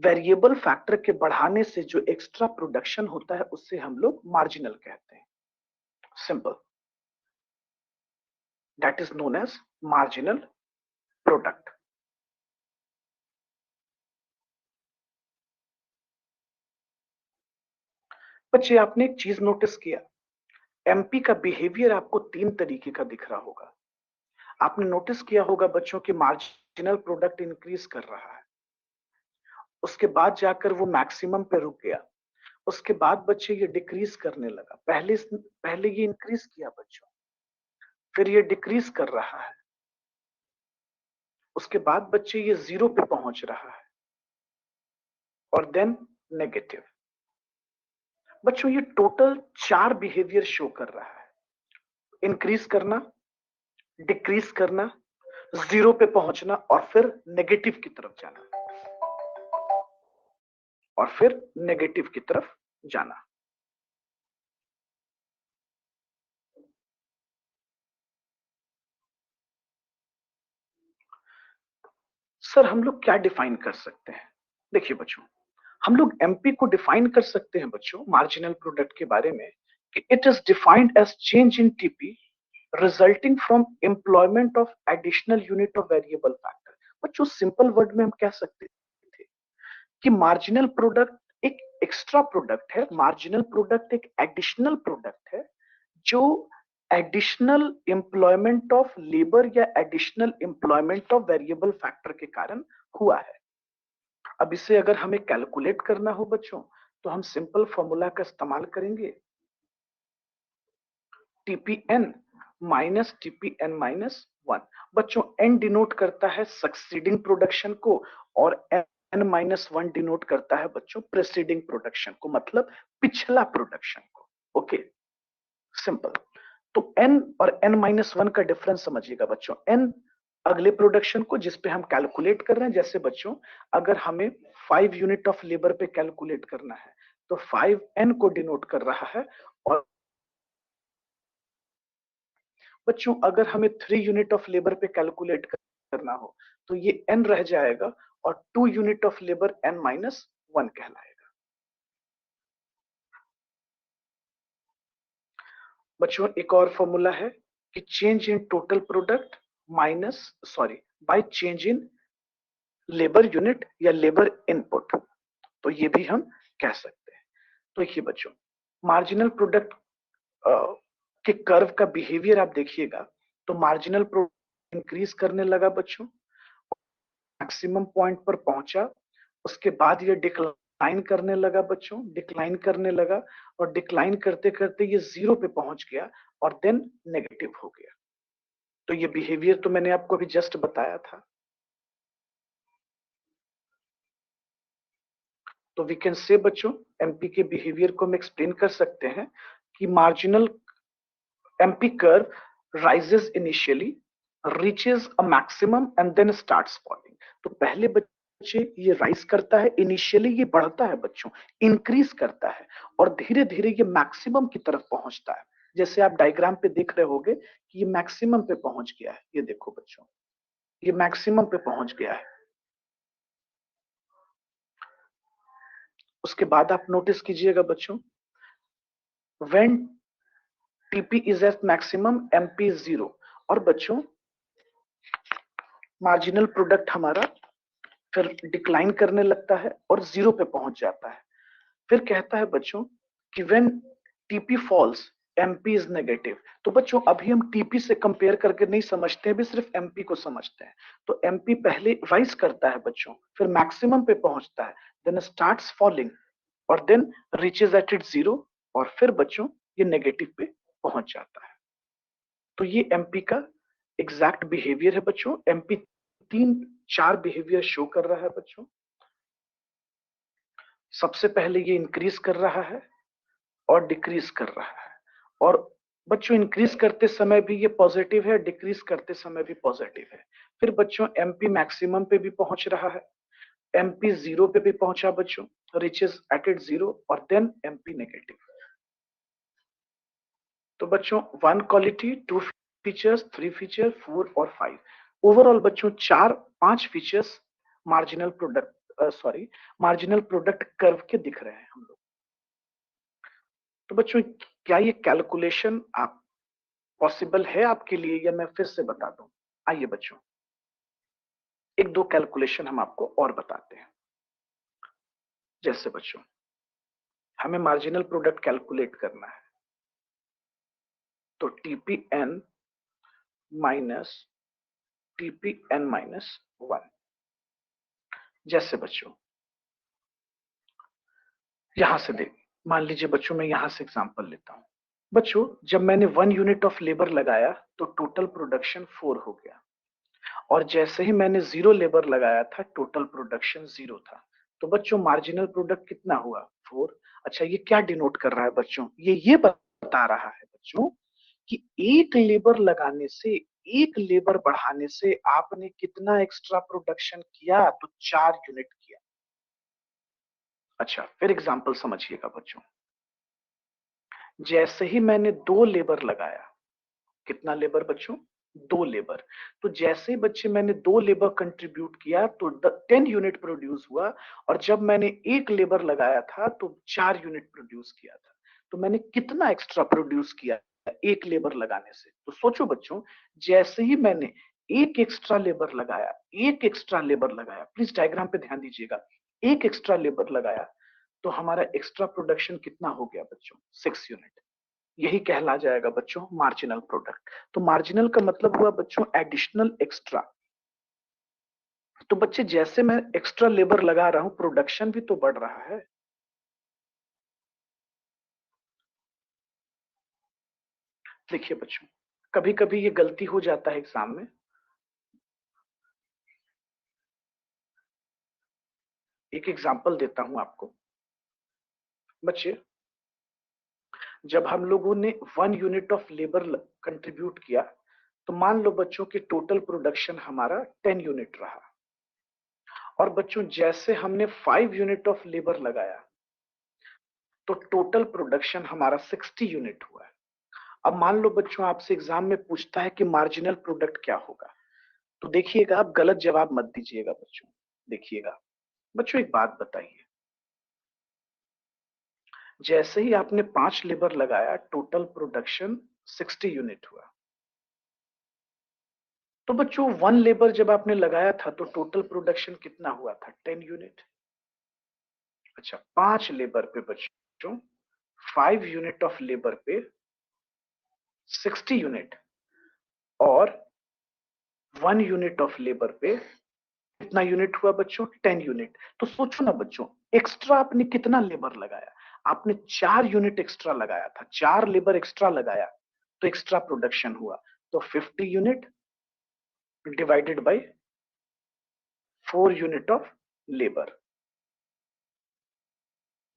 S1: वेरिएबल फैक्टर के बढ़ाने से जो एक्स्ट्रा प्रोडक्शन होता है उससे हम लोग मार्जिनल कहते हैं। Simple, that is known as marginal product. बच्चे आपने एक चीज नोटिस किया, एमपी का बिहेवियर आपको 3 तरीके का दिख रहा होगा। आपने नोटिस किया होगा बच्चों कि मार्जिनल प्रोडक्ट इंक्रीज कर रहा है, उसके बाद जाकर वो मैक्सिमम पे रुक गया, उसके बाद बच्चे ये डिक्रीज करने लगा। पहले पहले ये इंक्रीज किया बच्चों, फिर ये डिक्रीज कर रहा है, उसके बाद बच्चे ये 0 पे पहुंच रहा है, और देन नेगेटिव। बच्चों ये टोटल 4 बिहेवियर शो कर रहा है, इंक्रीज करना, डिक्रीज करना, जीरो पे पहुंचना और फिर नेगेटिव की तरफ जाना, और फिर नेगेटिव की तरफ जाना। सर हम लोग क्या डिफाइन कर सकते हैं? देखिए बच्चों, हम लोग एमपी को डिफाइन कर सकते हैं बच्चों मार्जिनल प्रोडक्ट के बारे में कि it is defined as change in TP resulting from employment of additional unit of variable factor. बच्चों सिंपल वर्ड में हम कह सकते थे कि मार्जिनल प्रोडक्ट एक एक्स्ट्रा प्रोडक्ट है, मार्जिनल प्रोडक्ट एक एडिशनल प्रोडक्ट है जो एडिशनल एम्प्लॉयमेंट ऑफ लेबर या additional employment of variable factor के कारण हुआ है। अब इसे अगर हमें कैलकुलेट करना हो बच्चों तो हम सिंपल फॉर्मूला का इस्तेमाल करेंगे, टीपीएन माइनस टीपीएन माइनस 1। बच्चों एन डिनोट करता है सक्सीडिंग प्रोडक्शन को और एन माइनस 1 डिनोट करता है बच्चों प्रेसीडिंग प्रोडक्शन को, मतलब पिछला प्रोडक्शन को। Okay simple. तो एन और एन माइनस 1 का डिफरेंस समझिएगा बच्चों। एन अगले प्रोडक्शन को जिस पे हम कैलकुलेट कर रहे हैं, जैसे बच्चों अगर हमें 5 यूनिट ऑफ लेबर पे कैलकुलेट करना है तो 5n को डिनोट कर रहा है, और बच्चों अगर हमें 3 यूनिट ऑफ लेबर पे कैलकुलेट करना हो तो ये n रह जाएगा और 2 unit of labour n minus 1 कहलाएगा। बच्चों एक और फॉर्मूला है कि change in total product minus sorry by change in labour unit या लेबर इनपुट, तो ये भी हम कह सकते हैं। तो देखिए बच्चों मार्जिनल प्रोडक्ट के कर्व का बिहेवियर आप देखिएगा तो मार्जिनल प्रोडक्ट इंक्रीज करने लगा बच्चों, मैक्सिमम पॉइंट पर पहुंचा, उसके बाद ये डिक्लाइन करने लगा बच्चों, डिक्लाइन करने लगा और डिक्लाइन करते करते ये जीरो पे पहुंच गया और देन नेगेटिव हो गया। तो ये बिहेवियर तो मैंने आपको अभी जस्ट बताया था। तो वी कैन से बच्चों एमपी के बिहेवियर को हम एक्सप्लेन कर सकते हैं कि marginal MP curve rises initially, reaches a maximum and then starts falling. तो पहले बच्चे ये राइज करता है, इनिशियली ये बढ़ता है बच्चों, इंक्रीज करता है और धीरे धीरे ये मैक्सिमम की तरफ पहुंचता है। जैसे आप डायग्राम पे देख रहे होंगे कि ये मैक्सिमम पे पहुंच गया है, ये देखो बच्चों ये मैक्सिमम पे पहुंच गया है। उसके बाद आप नोटिस कीजिएगा बच्चों, when TP is at maximum MP is zero, और बच्चों मार्जिनल प्रोडक्ट हमारा फिर डिक्लाइन करने लगता है और जीरो पे पहुंच जाता है। फिर कहता है बच्चों कि when TP falls MP is negative. तो बच्चों अभी हम टीपी से कंपेयर करके नहीं समझते हैं, भी सिर्फ एमपी को समझते हैं। तो एमपी पहले राइज करता है बच्चों, फिर मैक्सिमम पे पहुंचता है, देन स्टार्ट्स फॉलिंग और then reaches at it zero, और फिर बच्चों ये नेगेटिव पे पहुंच जाता है। तो ये एमपी का एग्जैक्ट बिहेवियर है बच्चों। एमपी 3-4 बिहेवियर शो कर रहा है बच्चों। सबसे पहले ये इंक्रीज कर रहा है और डिक्रीज कर रहा है, और बच्चों इंक्रीज करते समय भी ये पॉजिटिव है, डिक्रीज करते समय भी पॉजिटिव है। फिर बच्चों एमपी मैक्सिमम पे भी पहुंच रहा है, एमपी जीरो पे भी पहुंचा बच्चों, रिचेस एट इट जीरो और देन एमपी नेगेटिव। तो बच्चों 1 क्वालिटी, 2 फीचर्स, 3 फीचर, 4 और 5, ओवरऑल बच्चों 4-5 features marginal product marginal product curve के दिख रहे हैं हम लोग। तो बच्चों क्या ये कैलकुलेशन आप पॉसिबल है आपके लिए, या मैं फिर से बता दूं? आइए बच्चों एक दो कैलकुलेशन हम आपको और बताते हैं। जैसे बच्चों हमें मार्जिनल प्रोडक्ट कैलकुलेट करना है, तो टीपीएन माइनस टीपीएन माइनस 1। जैसे बच्चों यहां से देख, मान लीजिए बच्चों मैं यहां से एग्जांपल लेता हूं। बच्चों जब मैंने 1 यूनिट ऑफ लेबर लगाया तो टोटल प्रोडक्शन 4 हो गया, और जैसे ही मैंने 0 लेबर लगाया था टोटल प्रोडक्शन 0 था। तो बच्चों मार्जिनल प्रोडक्ट कितना हुआ 4। अच्छा ये क्या डिनोट कर रहा है बच्चों, ये बता रहा है बच्चों कि एक लेबर लगाने से, एक लेबर बढ़ाने से आपने कितना एक्स्ट्रा प्रोडक्शन किया, तो 4 यूनिट किया। अच्छा फिर एग्जांपल समझिएगा बच्चों, जैसे ही मैंने 2 लेबर लगाया, कितना लेबर बच्चों, 2 लेबर, तो जैसे ही बच्चे मैंने 2 लेबर कंट्रीब्यूट किया तो 10 यूनिट प्रोड्यूस हुआ, और जब मैंने 1 लेबर लगाया था तो 4 यूनिट प्रोड्यूस किया था। तो मैंने कितना एक्स्ट्रा प्रोड्यूस किया 1 लेबर लगाने से, तो सोचो बच्चों, जैसे ही मैंने एक एक्स्ट्रा लेबर लगाया, एक एक्स्ट्रा लेबर लगाया, प्लीज डायग्राम पे ध्यान दीजिएगा, एक एक्स्ट्रा लेबर लगाया, तो हमारा एक्स्ट्रा प्रोडक्शन कितना हो गया बच्चों, 6 यूनिट। यही कहला जाएगा बच्चों मार्जिनल प्रोडक्ट। तो मार्जिनल का मतलब हुआ बच्चों एडिशनल एक्स्ट्रा। तो बच्चे जैसे मैं एक्स्ट्रा लेबर लगा रहा हूं, प्रोडक्शन भी तो बढ़ रहा है। देखिए बच्चों, कभी कभी ये गलती हो जाता है एग्जाम में। एक एग्जांपल देता हूं आपको बच्चे, जब हम लोगों ने 1 यूनिट ऑफ लेबर कंट्रीब्यूट किया, तो मान लो बच्चों की टोटल प्रोडक्शन हमारा 10 यूनिट रहा, और बच्चों जैसे हमने 5 यूनिट ऑफ लेबर लगाया, तो टोटल प्रोडक्शन हमारा 60 यूनिट हुआ। अब मान लो बच्चों आपसे एग्जाम में पूछता है कि मार्जिनल प्रोडक्ट क्या होगा, तो देखिएगा आप गलत जवाब मत दीजिएगा बच्चों। देखिएगा बच्चों, एक बात बताइए, जैसे ही आपने 5 लेबर लगाया, टोटल प्रोडक्शन 60 यूनिट हुआ। तो बच्चों 1 लेबर जब आपने लगाया था तो टोटल प्रोडक्शन कितना हुआ था, 10 यूनिट। अच्छा 5 लेबर पे बच्चों, 5 यूनिट ऑफ लेबर पे 60 यूनिट, और 1 यूनिट ऑफ लेबर पे कितना यूनिट हुआ बच्चों, 10 यूनिट। तो सोचो ना बच्चों, एक्स्ट्रा आपने कितना लेबर लगाया, आपने 4 यूनिट एक्स्ट्रा लगाया था, 4 लेबर एक्स्ट्रा लगाया, तो एक्स्ट्रा प्रोडक्शन हुआ। तो 50 unit divided by 4 unit of labour,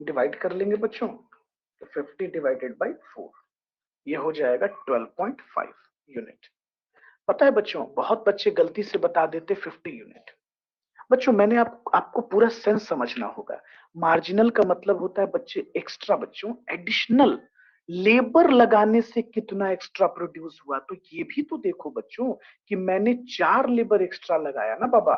S1: divide कर लेंगे बच्चों, तो 50 डिवाइडेड बाय 4, ये हो जाएगा 12.5 यूनिट। पता है बच्चों, बहुत बच्चे गलती से बता देते 50 यूनिट। बच्चों मैंने आपको पूरा सेंस समझना होगा। मार्जिनल का मतलब होता है बच्चे एक्स्ट्रा, बच्चों एडिशनल लेबर लगाने से कितना एक्स्ट्रा प्रोड्यूस हुआ। तो ये भी तो देखो बच्चों कि मैंने 4 लेबर एक्स्ट्रा लगाया ना बाबा,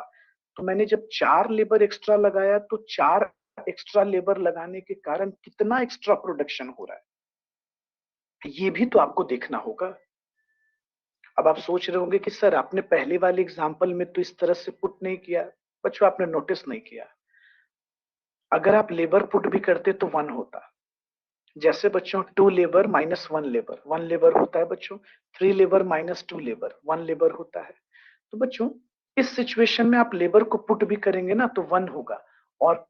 S1: तो मैंने जब 4 लेबर एक्स्ट्रा लगाया तो 4 एक्स्ट्रा लेबर लगाने के कारण कितना एक्स्ट्रा प्रोडक्शन हो रहा है, ये भी तो आपको देखना होगा। अब आप सोच रहे होंगे कि सर आपने पहले वाले एग्जाम्पल में तो इस तरह से पुट नहीं किया। बच्चों आपने नोटिस नहीं किया, अगर आप लेबर पुट भी करते तो 1 होता। जैसे बच्चों 2 लेबर माइनस 1 लेबर, 1 लेबर होता है बच्चों। 3 लेबर माइनस 2 लेबर, 1 लेबर होता है। तो बच्चों इस सिचुएशन में आप लेबर को पुट भी करेंगे ना तो 1 होगा, और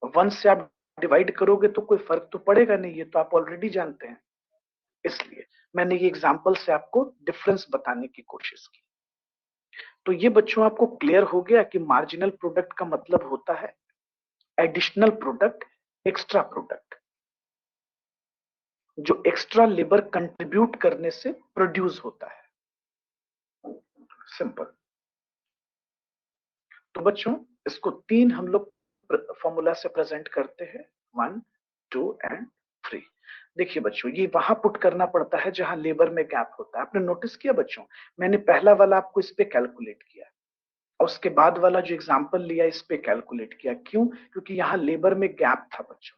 S1: 1 से आप डिवाइड करोगे तो कोई फर्क तो पड़ेगा नहीं, ये तो आप ऑलरेडी जानते हैं। इसलिए मैंने ये एग्जांपल से आपको डिफरेंस बताने की कोशिश की। तो ये बच्चों आपको क्लियर हो गया कि मार्जिनल प्रोडक्ट का मतलब होता है एडिशनल प्रोडक्ट, एक्स्ट्रा प्रोडक्ट, जो एक्स्ट्रा लेबर कंट्रीब्यूट करने से प्रोड्यूस होता है। सिंपल। तो बच्चों इसको 3 हम लोग फॉर्मूला से प्रेजेंट करते हैं, 1, 2 एंड 3। देखिए बच्चों, ये वहां पुट करना पड़ता है जहां लेबर में गैप होता है। आपने नोटिस किया बच्चों, मैंने पहला वाला आपको इस पे कैलकुलेट किया, और उसके बाद वाला जो एग्जांपल लिया इस पे कैलकुलेट किया। क्यों? क्योंकि यहाँ लेबर में गैप था बच्चों,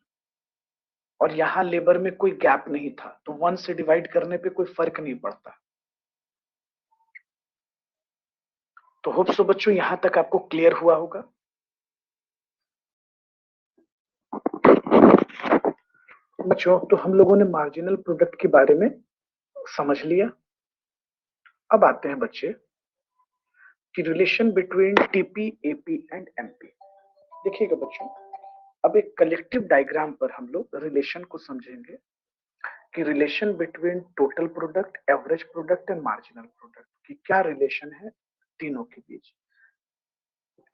S1: और यहाँ लेबर में कोई गैप नहीं था, तो 1 से डिवाइड करने पे कोई फर्क नहीं पड़ता। तो होप सो बच्चों यहां तक आपको क्लियर हुआ होगा। बच्चों तो हम लोगों ने मार्जिनल प्रोडक्ट के बारे में समझ लिया। अब आते हैं बच्चे कि relation between TP, AP and MP. देखिएगा बच्चों, अब एक कलेक्टिव डायग्राम पर हम लोग रिलेशन को समझेंगे कि relation between total product, average product and marginal product की क्या रिलेशन है तीनों के बीच।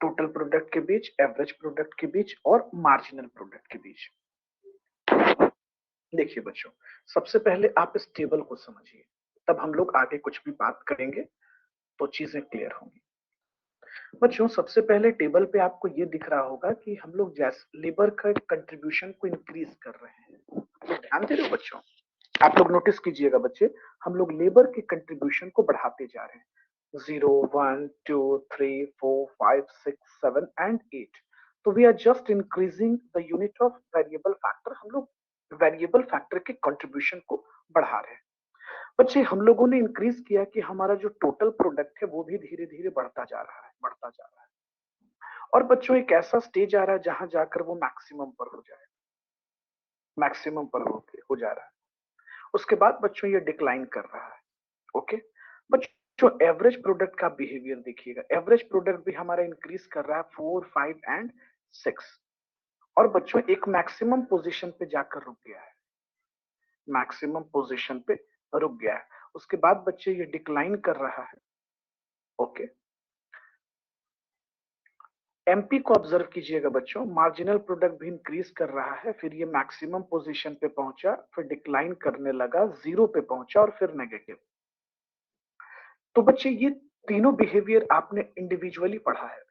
S1: टोटल प्रोडक्ट के बीच, एवरेज प्रोडक्ट के बीच और मार्जिनल प्रोडक्ट के बीच। देखिए बच्चों, सबसे पहले आप इस टेबल को समझिए, तब हम लोग आगे कुछ भी बात करेंगे तो चीजें क्लियर होंगी। बच्चों, सबसे पहले टेबल पे आपको ये दिख रहा होगा कि हम लोग जैसे लेबर का कंट्रीब्यूशन को इंक्रीज कर रहे हैं। तो ध्यान दे रहे हो बच्चों, आप लोग नोटिस कीजिएगा बच्चे, हम लोग लेबर के कंट्रीब्यूशन को बढ़ाते जा रहे हैं। 0, 1, 2, 3, 4, 5, 6, 7 एंड 8। तो we are just increasing the unit of variable factor. हम लोग वेरिएबल फैक्टर के कंट्रीब्यूशन को बढ़ा रहे हैं। बच्चे, हम लोगों ने इंक्रीज किया कि हमारा जो टोटल प्रोडक्ट है वो भी धीरे धीरे बढ़ता जा रहा है, बढ़ता जा रहा है। और बच्चों, एक ऐसा स्टेज आ रहा है जहां जाकर वो मैक्सिमम पर हो जाए, मैक्सिमम पर हो जा रहा है। उसके बाद बच्चों ये डिक्लाइन कर रहा है। ओके बच्चों, एवरेज प्रोडक्ट का बिहेवियर देखिएगा। एवरेज प्रोडक्ट भी हमारा इंक्रीज कर रहा है 4, 5 एंड 6। और बच्चों, एक मैक्सिमम पोजीशन पे जाकर रुक गया है, मैक्सिमम पोजीशन पे रुक गया है। उसके बाद बच्चे ये डिक्लाइन कर रहा है। ओके, एमपी को ऑब्जर्व कीजिएगा बच्चों, मार्जिनल प्रोडक्ट भी इंक्रीज कर रहा है, फिर ये मैक्सिमम पोजीशन पे पहुंचा, फिर डिक्लाइन करने लगा, 0 पे पहुंचा और फिर नेगेटिव। तो बच्चे, ये तीनों बिहेवियर आपने इंडिविजुअली पढ़ा है।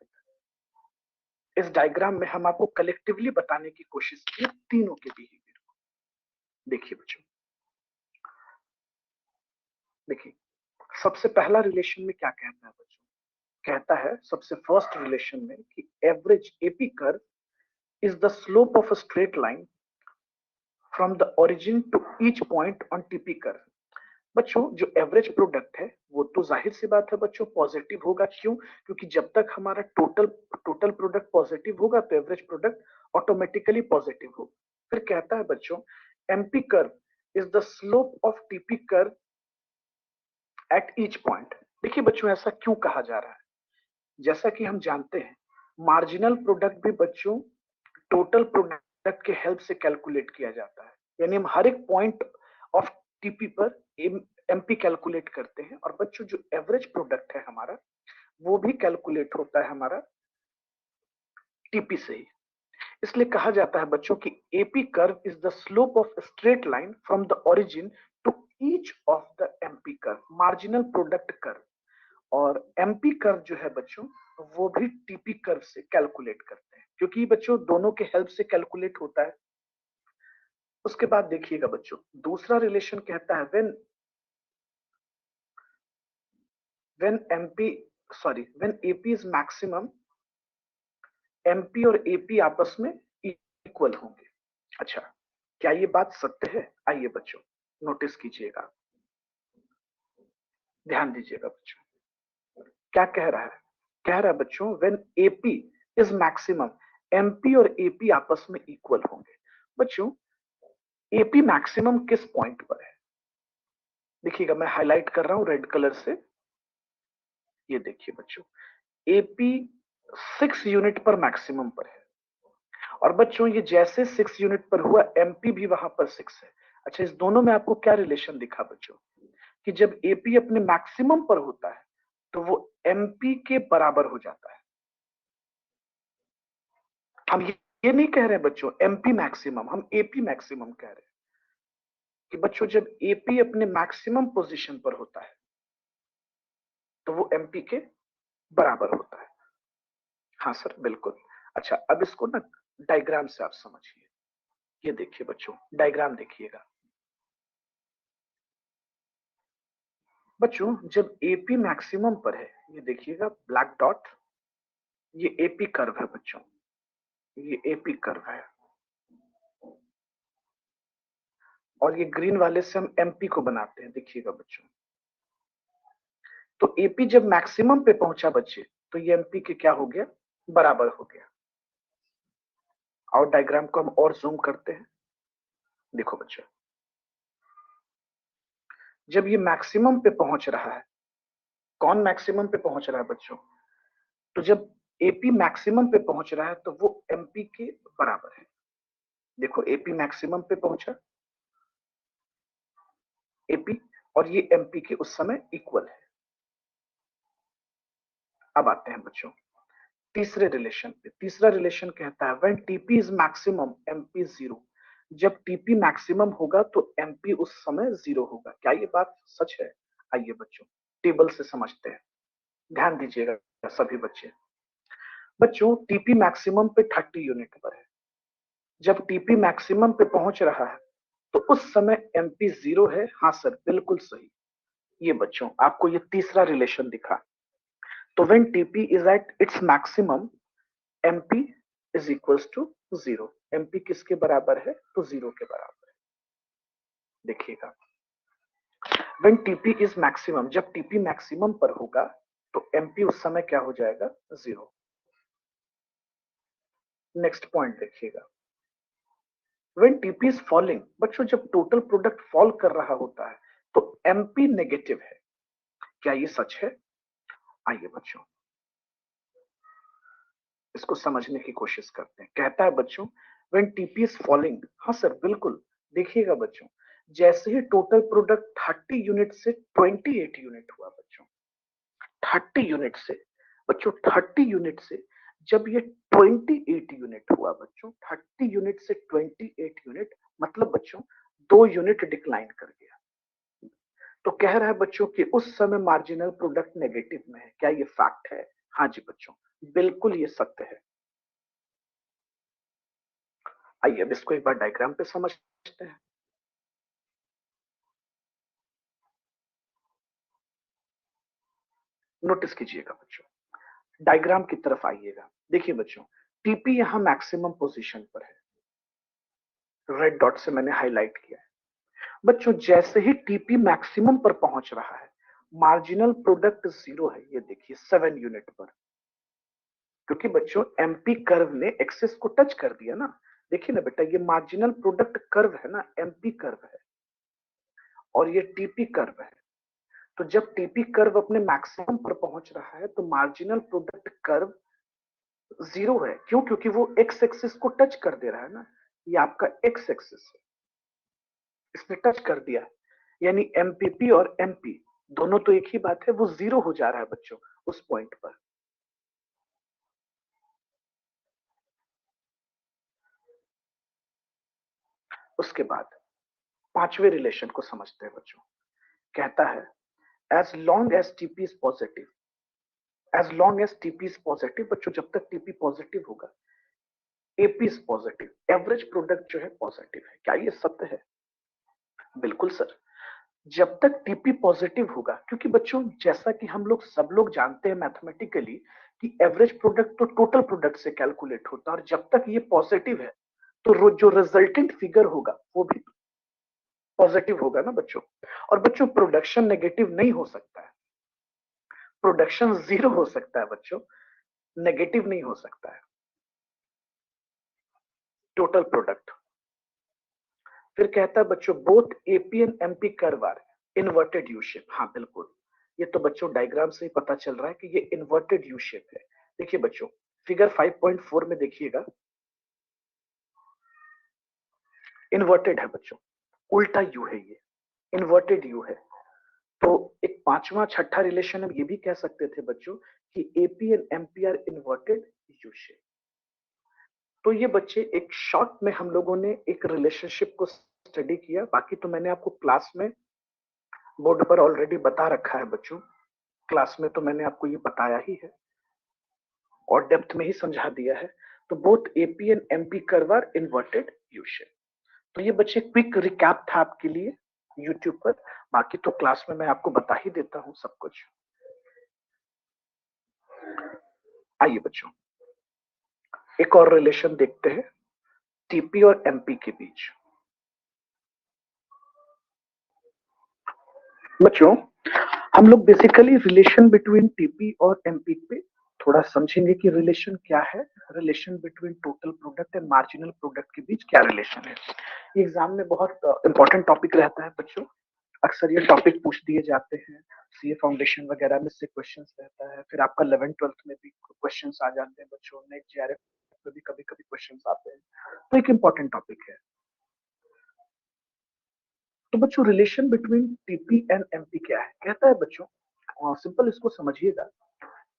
S1: इस डायग्राम में हम आपको कलेक्टिवली बताने की कोशिश की तीनों के बिहेवियर को। देखिए बच्चों, देखिए सबसे पहला रिलेशन में क्या कहता है बच्चों, कहता है सबसे फर्स्ट रिलेशन में कि average AP curve is the slope of a straight line from the origin to each point on TP curve। बच्चों, जो एवरेज प्रोडक्ट है वो तो जाहिर सी बात है बच्चों पॉजिटिव होगा। क्यों? क्योंकि जब तक हमारा टोटल प्रोडक्ट पॉजिटिव होगा तो एवरेज प्रोडक्ट ऑटोमेटिकली पॉजिटिव होगा। फिर कहता है बच्चों, MP curve is the slope of TP curve at each point. देखिए बच्चों, ऐसा क्यों कहा जा रहा है? जैसा कि हम जानते हैं, मार्जिनल प्रोडक्ट भी बच्चों टोटल प्रोडक्ट के हेल्प से कैलकुलेट किया जाता है। यानी हम हर एक पॉइंट ऑफ टीपी पर एमपी कैलकुलेट करते हैं। और बच्चों, जो एवरेज प्रोडक्ट है हमारा वो भी कैलकुलेट होता है हमारा टीपी से ही। इसलिए कहा जाता है बच्चों कि AP curve is the slope of straight line from the origin to each of the MP curve, marginal product curve. और एमपी कर्व जो है बच्चों वो भी टीपी कर्व से कैलकुलेट करते हैं, क्योंकि बच्चों दोनों के हेल्प से कैलकुलेट होता है। उसके बाद देखिएगा बच्चों, दूसरा रिलेशन कहता है when MP when AP is maximum, MP और एपी आपस में इक्वल होंगे। अच्छा, क्या ये बात सत्य है? आइए बच्चों नोटिस कीजिएगा, ध्यान दीजिएगा बच्चों, क्या कह रहा है? कह रहा है बच्चों, when AP is maximum, MP और एपी आपस में इक्वल होंगे। बच्चों, एपी मैक्सिमम किस पॉइंट पर है? देखिएगा, मैं हाईलाइट कर रहा हूं रेड कलर से। ये देखिए बच्चों, एपी 6 यूनिट पर मैक्सिमम पर है। और बच्चों, ये जैसे 6 यूनिट पर हुआ, एमपी भी वहां पर 6 है। अच्छा, इस दोनों में आपको क्या रिलेशन दिखा बच्चों? कि जब एपी अपने मैक्सिमम पर होता है तो वो एमपी के बराबर हो जाता है। हम ये नहीं कह रहे बच्चों एमपी मैक्सिमम, हम एपी मैक्सिमम कह रहे हैं कि बच्चों जब एपी अपने मैक्सिमम पोजीशन पर होता है तो वो एमपी के बराबर होता है। हाँ सर, बिल्कुल। अच्छा, अब इसको ना डायग्राम से आप समझिए। ये देखिए बच्चों, डायग्राम देखिएगा बच्चों, जब एपी मैक्सिमम पर है, ये देखिएगा ब्लैक डॉट, ये एपी कर्व है बच्चों, ये एपी कर्व है। और ये ग्रीन वाले से हम एमपी को बनाते हैं। देखिएगा बच्चों, तो एपी जब मैक्सिमम पे पहुंचा बच्चे, तो ये एमपी के क्या हो गया? बराबर हो गया। और डायग्राम को हम और जूम करते हैं। देखो बच्चों, जब ये मैक्सिमम पे पहुंच रहा है, कौन मैक्सिमम पे पहुंच रहा है बच्चों? तो जब एपी मैक्सिमम पे पहुंच रहा है तो वो एमपी के बराबर है। देखो, एपी मैक्सिमम पे पहुंचा, एपी और ये एमपी के उस समय इक्वल है। अब आते हैं बच्चों, तीसरे रिलेशन पे, तीसरा रिलेशन कहता है when TP is maximum MP zero, जब टीपी मैक्सिमम होगा तो एमपी उस समय जीरो होगा। क्या ये बात सच है? आइए बच्चों टेबल से समझते हैं, ध्यान दीजिएगा सभी बच्चे। बच्चों टीपी मैक्सिमम पे 30 यूनिट पर है, जब टीपी मैक्सिमम पे पहुंच रहा है तो उस समय एमपी जीरो है। हाँ सर बिल्कुल सही। ये बच्चों आपको ये तीसरा रिलेशन दिखा। तो when TP is at its maximum MP is equals to zero. MP किसके बराबर है? तो जीरो के बराबर है। देखिएगा व्हेन टीपी इज मैक्सिमम, जब टीपी मैक्सिमम पर होगा तो एमपी उस समय क्या हो जाएगा? जीरो। नेक्स्ट पॉइंट देखिएगा व्हेन टीपी इज फॉलिंग, बच्चों जब टोटल प्रोडक्ट फॉल कर रहा होता है तो एमपी नेगेटिव है। क्या ये सच है? आइए बच्चों इसको समझने की कोशिश करते हैं। कहता है बच्चों व्हेन टीपी इज फॉलिंग, हाँ सर बिल्कुल। देखिएगा बच्चों जैसे ही टोटल प्रोडक्ट 30 यूनिट से 28 यूनिट हुआ बच्चों, 30 यूनिट से, बच्चों 30 यूनिट से जब ये 28 यूनिट हुआ बच्चों, 30 यूनिट से 28 यूनिट मतलब बच्चों 2 यूनिट डिक्लाइन कर गया। तो कह रहा है बच्चों कि उस समय मार्जिनल प्रोडक्ट नेगेटिव में है। क्या ये फैक्ट है? हाँ जी बच्चों बिल्कुल ये सत्य है। आइए अब इसको एक बार डायग्राम पे समझते हैं। नोटिस कीजिएगा बच्चों, डायग्राम की तरफ आइएगा। देखिए बच्चों टीपी यहां मैक्सिमम पोजीशन पर है, रेड डॉट से मैंने हाईलाइट किया है। बच्चों जैसे ही टीपी मैक्सिमम पर पहुंच रहा है मार्जिनल प्रोडक्ट जीरो है। ये देखिए 7 यूनिट पर, क्योंकि बच्चों एमपी कर्व ने एक्सिस को टच कर दिया ना। देखिए ना बेटा ये मार्जिनल प्रोडक्ट कर्व है ना, एमपी कर्व है और ये टीपी कर्व है। तो जब टीपी कर्व अपने मैक्सिमम पर पहुंच रहा है तो मार्जिनल प्रोडक्ट कर्व जीरो है। क्यों? क्योंकि वो एक्स एक्सिस को टच कर दे रहा है ना, ये आपका एक्स एक्सिस है, इसने टच कर दिया। यानी एमपीपी और एमपी दोनों तो एक ही बात है, वो जीरो हो जा रहा है बच्चों उस पॉइंट पर। उसके बाद पांचवें रिलेशन को समझते हैं बच्चों। कहता है as long as TP is positive, as long as TP is positive, बच्चों जब तक टीपी पॉजिटिव होगा AP is positive, average product जो है पॉजिटिव है। क्या ये सत्य है? बिल्कुल सर। जब तक टीपी पॉजिटिव होगा, क्योंकि बच्चों जैसा कि हम लोग सब लोग जानते हैं मैथमेटिकली कि एवरेज प्रोडक्ट तो टोटल प्रोडक्ट से कैलकुलेट होता है, और जब तक ये पॉजिटिव है तो जो रिजल्टेंट फिगर होगा वो भी पॉजिटिव होगा ना बच्चों। और बच्चों प्रोडक्शन नेगेटिव नहीं हो सकता है, प्रोडक्शन जीरो हो सकता है बच्चों, नेगेटिव नहीं हो सकता है टोटल प्रोडक्ट। फिर कहता है बच्चों both AP and MP curve are inverted U shape. हाँ बिल्कुल, ये तो बच्चों डायग्राम से ही पता चल रहा है कि ये इन्वर्टेड यू शेप है। देखिए बच्चों फिगर 5.4 में देखिएगा, इन्वर्टेड है बच्चों, उल्टा यू है, ये इन्वर्टेड यू है। तो एक पांचवा छठा रिलेशन हम ये भी कह सकते थे बच्चों कि AP and MP are inverted U shape. तो ये बच्चे एक शॉर्ट में हम लोगों ने एक रिलेशनशिप को स्टडी किया। बाकी तो मैंने आपको क्लास में बोर्ड पर ऑलरेडी बता रखा है बच्चों, क्लास में तो मैंने आपको ये बताया ही है और डेप्थ में ही समझा दिया है। तो both AP and MP curve are inverted U shape. तो ये बच्चे क्विक रिकैप था आपके लिए यूट्यूब पर, बाकी तो क्लास में मैं आपको बता ही देता हूं सब कुछ। आइए बच्चों एक और रिलेशन देखते हैं टीपी और एमपी के बीच। बच्चों हम लोग बेसिकली रिलेशन बिटवीन टीपी और एमपी पे थोड़ा समझेंगे कि रिलेशन क्या है, relation between total product and marginal product के बीच क्या रिलेशन है। एग्जाम में बहुत इंपॉर्टेंट टॉपिक रहता है बच्चों, अक्सर ये टॉपिक पूछ दिए जाते हैं, सीए फाउंडेशन वगैरह में से क्वेश्चंस रहता है, फिर आपका 11th 12th में भी क्वेश्चंस आ जाते हैं बच्चों, नेट जेआरएफ में भी कभी कभी क्वेश्चंस आते हैं। तो एक इंपॉर्टेंट टॉपिक है। तो बच्चों relation between TP and MP क्या है? कहता है बच्चों सिंपल इसको समझिएगा,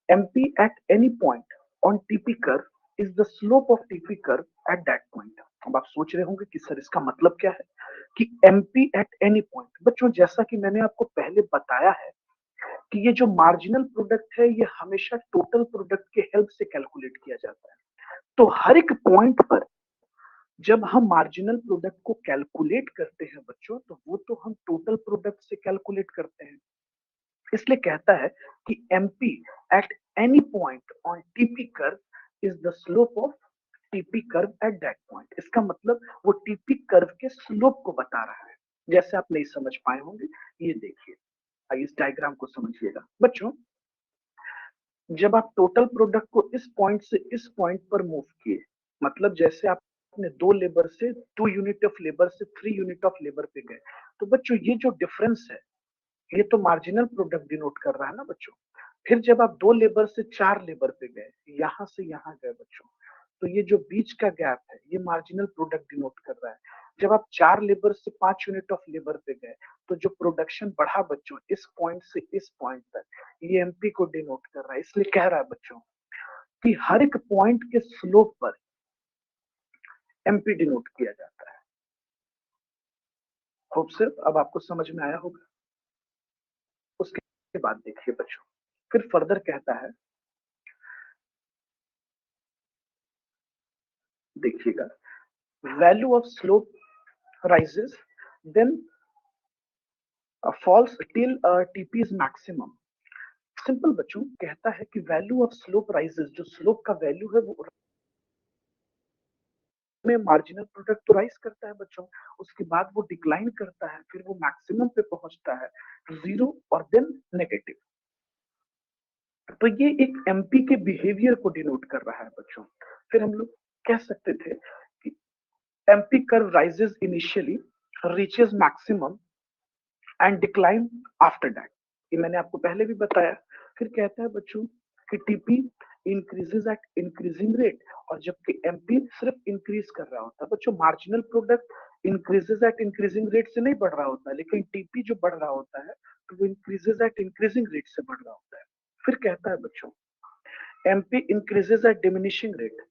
S1: MP at any point on TP curve is the slope of TP curve at that point. अब आप सोच रहे होंगे कि सर इसका मतलब क्या है कि MP at any point। बच्चों जैसा कि मैंने आपको पहले बताया है कि ये जो मार्जिनल प्रोडक्ट है ये हमेशा टोटल प्रोडक्ट के हेल्प से कैलकुलेट किया जाता है। तो हर एक पॉइंट पर जब हम मार्जिनल प्रोडक्ट को कैलकुलेट करते हैं बच्चों, तो वो तो हम टोटल प्रोडक्ट से कैलकुलेट करते हैं। इसलिए कहता है कि MP at any point on TP curve is the slope of TP curve at that point। इसका मतलब वो TP कर्व के स्लोप को बता रहा है। जैसे आप नहीं समझ पाए होंगे, ये देखिए, आइए इस डायग्राम को समझिएगा बच्चों। जब आप टोटल प्रोडक्ट को इस पॉइंट से इस पॉइंट पर मूव किए, मतलब जैसे आपने 2 लेबर से 2 यूनिट ऑफ लेबर से 3 यूनिट ऑफ लेबर पे गए, तो बच्चों ये जो डिफरेंस है ये तो मार्जिनल प्रोडक्ट डिनोट कर रहा है ना बच्चों। फिर जब आप 2 लेबर से 4 लेबर पे गए, यहां से यहां गए बच्चों, तो ये जो बीच का गैप है ये मार्जिनल प्रोडक्ट डिनोट कर रहा है। जब आप 4 लेबर से 5 यूनिट ऑफ लेबर पे गए, तो जो प्रोडक्शन बढ़ा बच्चों इस पॉइंट से इस पॉइंट तक, ये एमपी को डिनोट कर रहा है। इसलिए कह रहा है बच्चों कि हर एक पॉइंट के स्लोप पर एमपी डिनोट किया जाता है। होप सिर्फ अब आपको समझ में आया होगा। उसके बाद देखिए बच्चों, फिर फर्दर कहता है, देखिएगा, value of slope rises then falls till TP is maximum। Simple बच्चों कहता है कि वैल्यू ऑफ स्लोप राइजेस, जो स्लोप का वैल्यू है वो में मार्जिनल प्रोडक्ट तो राइज करता है बच्चों, उसके बाद वो डिक्लाइन करता है, फिर वो मैक्सिमम पे पहुंचता है, जीरो और देन नेगेटिव। तो ये एक एमपी के बिहेवियर को डिनोट कर रहा है बच्चों। फिर हम लोग कह सकते थे कि MP curve rises initially, reaches maximum and decline after that. ये मैंने आपको पहले भी बताया। फिर कहता है बच्चों कि TP increases eight increasing rate, और जबकि एमपी सिर्फ इंक्रीज कर रहा होता है बच्चों। Marginal product increases eight increasing rate से नहीं बढ़ रहा होता, लेकिन टीपी जो बढ़ रहा होता है तो वो इंक्रीजेस एट इंक्रीजिंग रेट से बढ़ रहा होता है। फिर कहता है बच्चों MP increases at diminishing rate,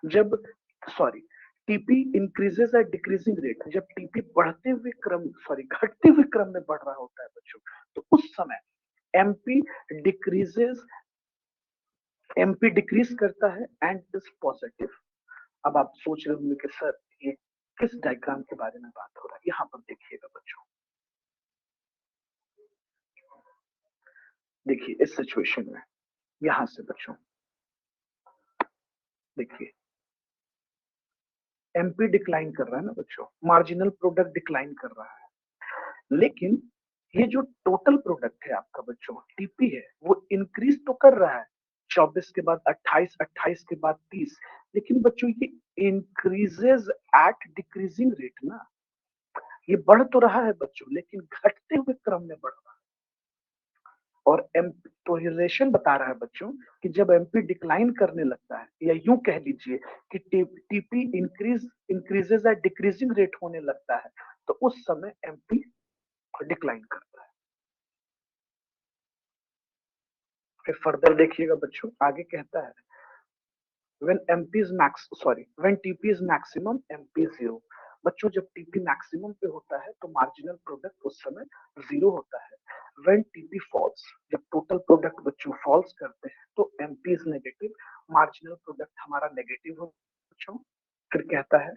S1: जब sorry TP increases at decreasing rate, जब टीपी बढ़ते हुए क्रम घटते हुए क्रम में बढ़ रहा होता है बच्चों, तो उस समय एमपी डिक्रीजेस, एमपी डिक्रीज करता है एंड इज पॉजिटिव। अब आप सोच रहे होंगे कि सर ये किस डायग्राम के बारे में बात हो रहा है। यहाँ पर देखिएगा बच्चों, देखिए इस सिचुएशन में, यहां से बच्चों देखिए एमपी डिक्लाइन कर रहा है ना बच्चों, मार्जिनल प्रोडक्ट डिक्लाइन कर रहा है, लेकिन ये जो टोटल प्रोडक्ट है आपका बच्चों टीपी है, वो इंक्रीज तो कर रहा है, 24 के बाद 28, 28 के बाद 30, लेकिन बच्चों ये इंक्रीजेस एट डिक्रीजिंग रेट ना। ये बढ़ तो रहा है बच्चों, लेकिन घटते हुए क्रम में बढ़ रहा है। और एमपी तो रिलेशन बता रहा है बच्चों कि जब एमपी डिक्लाइन करने लगता है, या यूं कह लीजिए कि TP increases at decreasing rate होने लगता है, तो उस समय एमपी डिक्लाइन करता है। फिर फर्दर देखिएगा बच्चों, आगे कहता है when MP is max sorry when TP is maximum MP is zero। बच्चों जब TP मैक्सिमम पे होता है तो मार्जिनल प्रोडक्ट उस समय जीरो होता है। when TP falls, जब टोटल प्रोडक्ट बच्चों फॉल्स करते हैं तो MP is negative, marginal product हमारा नेगेटिव हो बच्चों। फिर कहता है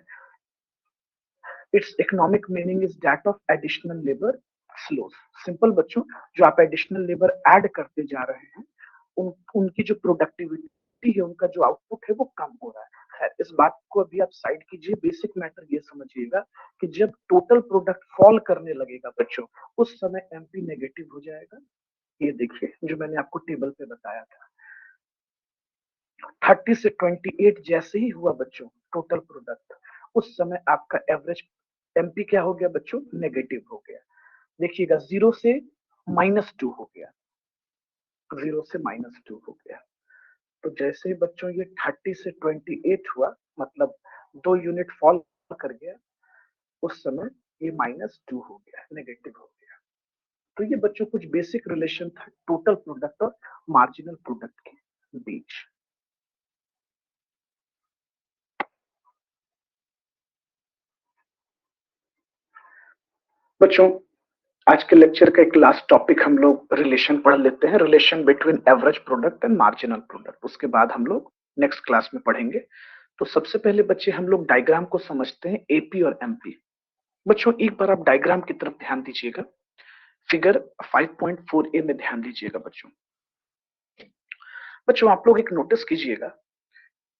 S1: its economic meaning is that of additional labour slows. Simple बच्चों, जो आप एडिशनल लेबर ऐड करते जा रहे हैं, उनकी जो प्रोडक्टिविटी है, उनका जो आउटपुट है वो कम हो रहा है। खैर इस बात को अभी आप साइड कीजिए, बेसिक मैटर ये समझिएगा कि जब टोटल प्रोडक्ट फॉल करने लगेगा बच्चों, उस समय एमपी नेगेटिव हो जाएगा। ये देखिए जो मैंने आपको टेबल पे बताया था, 30 से 28 जैसे ही हुआ बच्चों टोटल प्रोडक्ट, उस समय आपका एवरेज एमपी क्या हो गया बच्चों, नेगेटिव हो गया। देखिएगा 0 से -2 हो गया, 0 से -2 हो गया। तो जैसे ही बच्चों ये 30 से 28 हुआ, मतलब 2 यूनिट फॉल कर गया, उस समय ये -2 हो गया, नेगेटिव हो गया। तो ये बच्चों कुछ बेसिक रिलेशन था टोटल प्रोडक्ट और मार्जिनल प्रोडक्ट के बीच। बच्चों, आज के लेक्चर का एक लास्ट टॉपिक हम लोग रिलेशन पढ़ लेते हैं, relation between average product and marginal product. उसके बाद हम लोग नेक्स्ट क्लास में पढ़ेंगे। तो सबसे पहले बच्चे हम लोग डायग्राम को समझते हैं, एपी और एमपी। बच्चों एक बार आप डायग्राम की तरफ ध्यान दीजिएगा, फिगर 5.4 ए में ध्यान दीजिएगा। बच्चों बच्चों आप लोग एक नोटिस कीजिएगा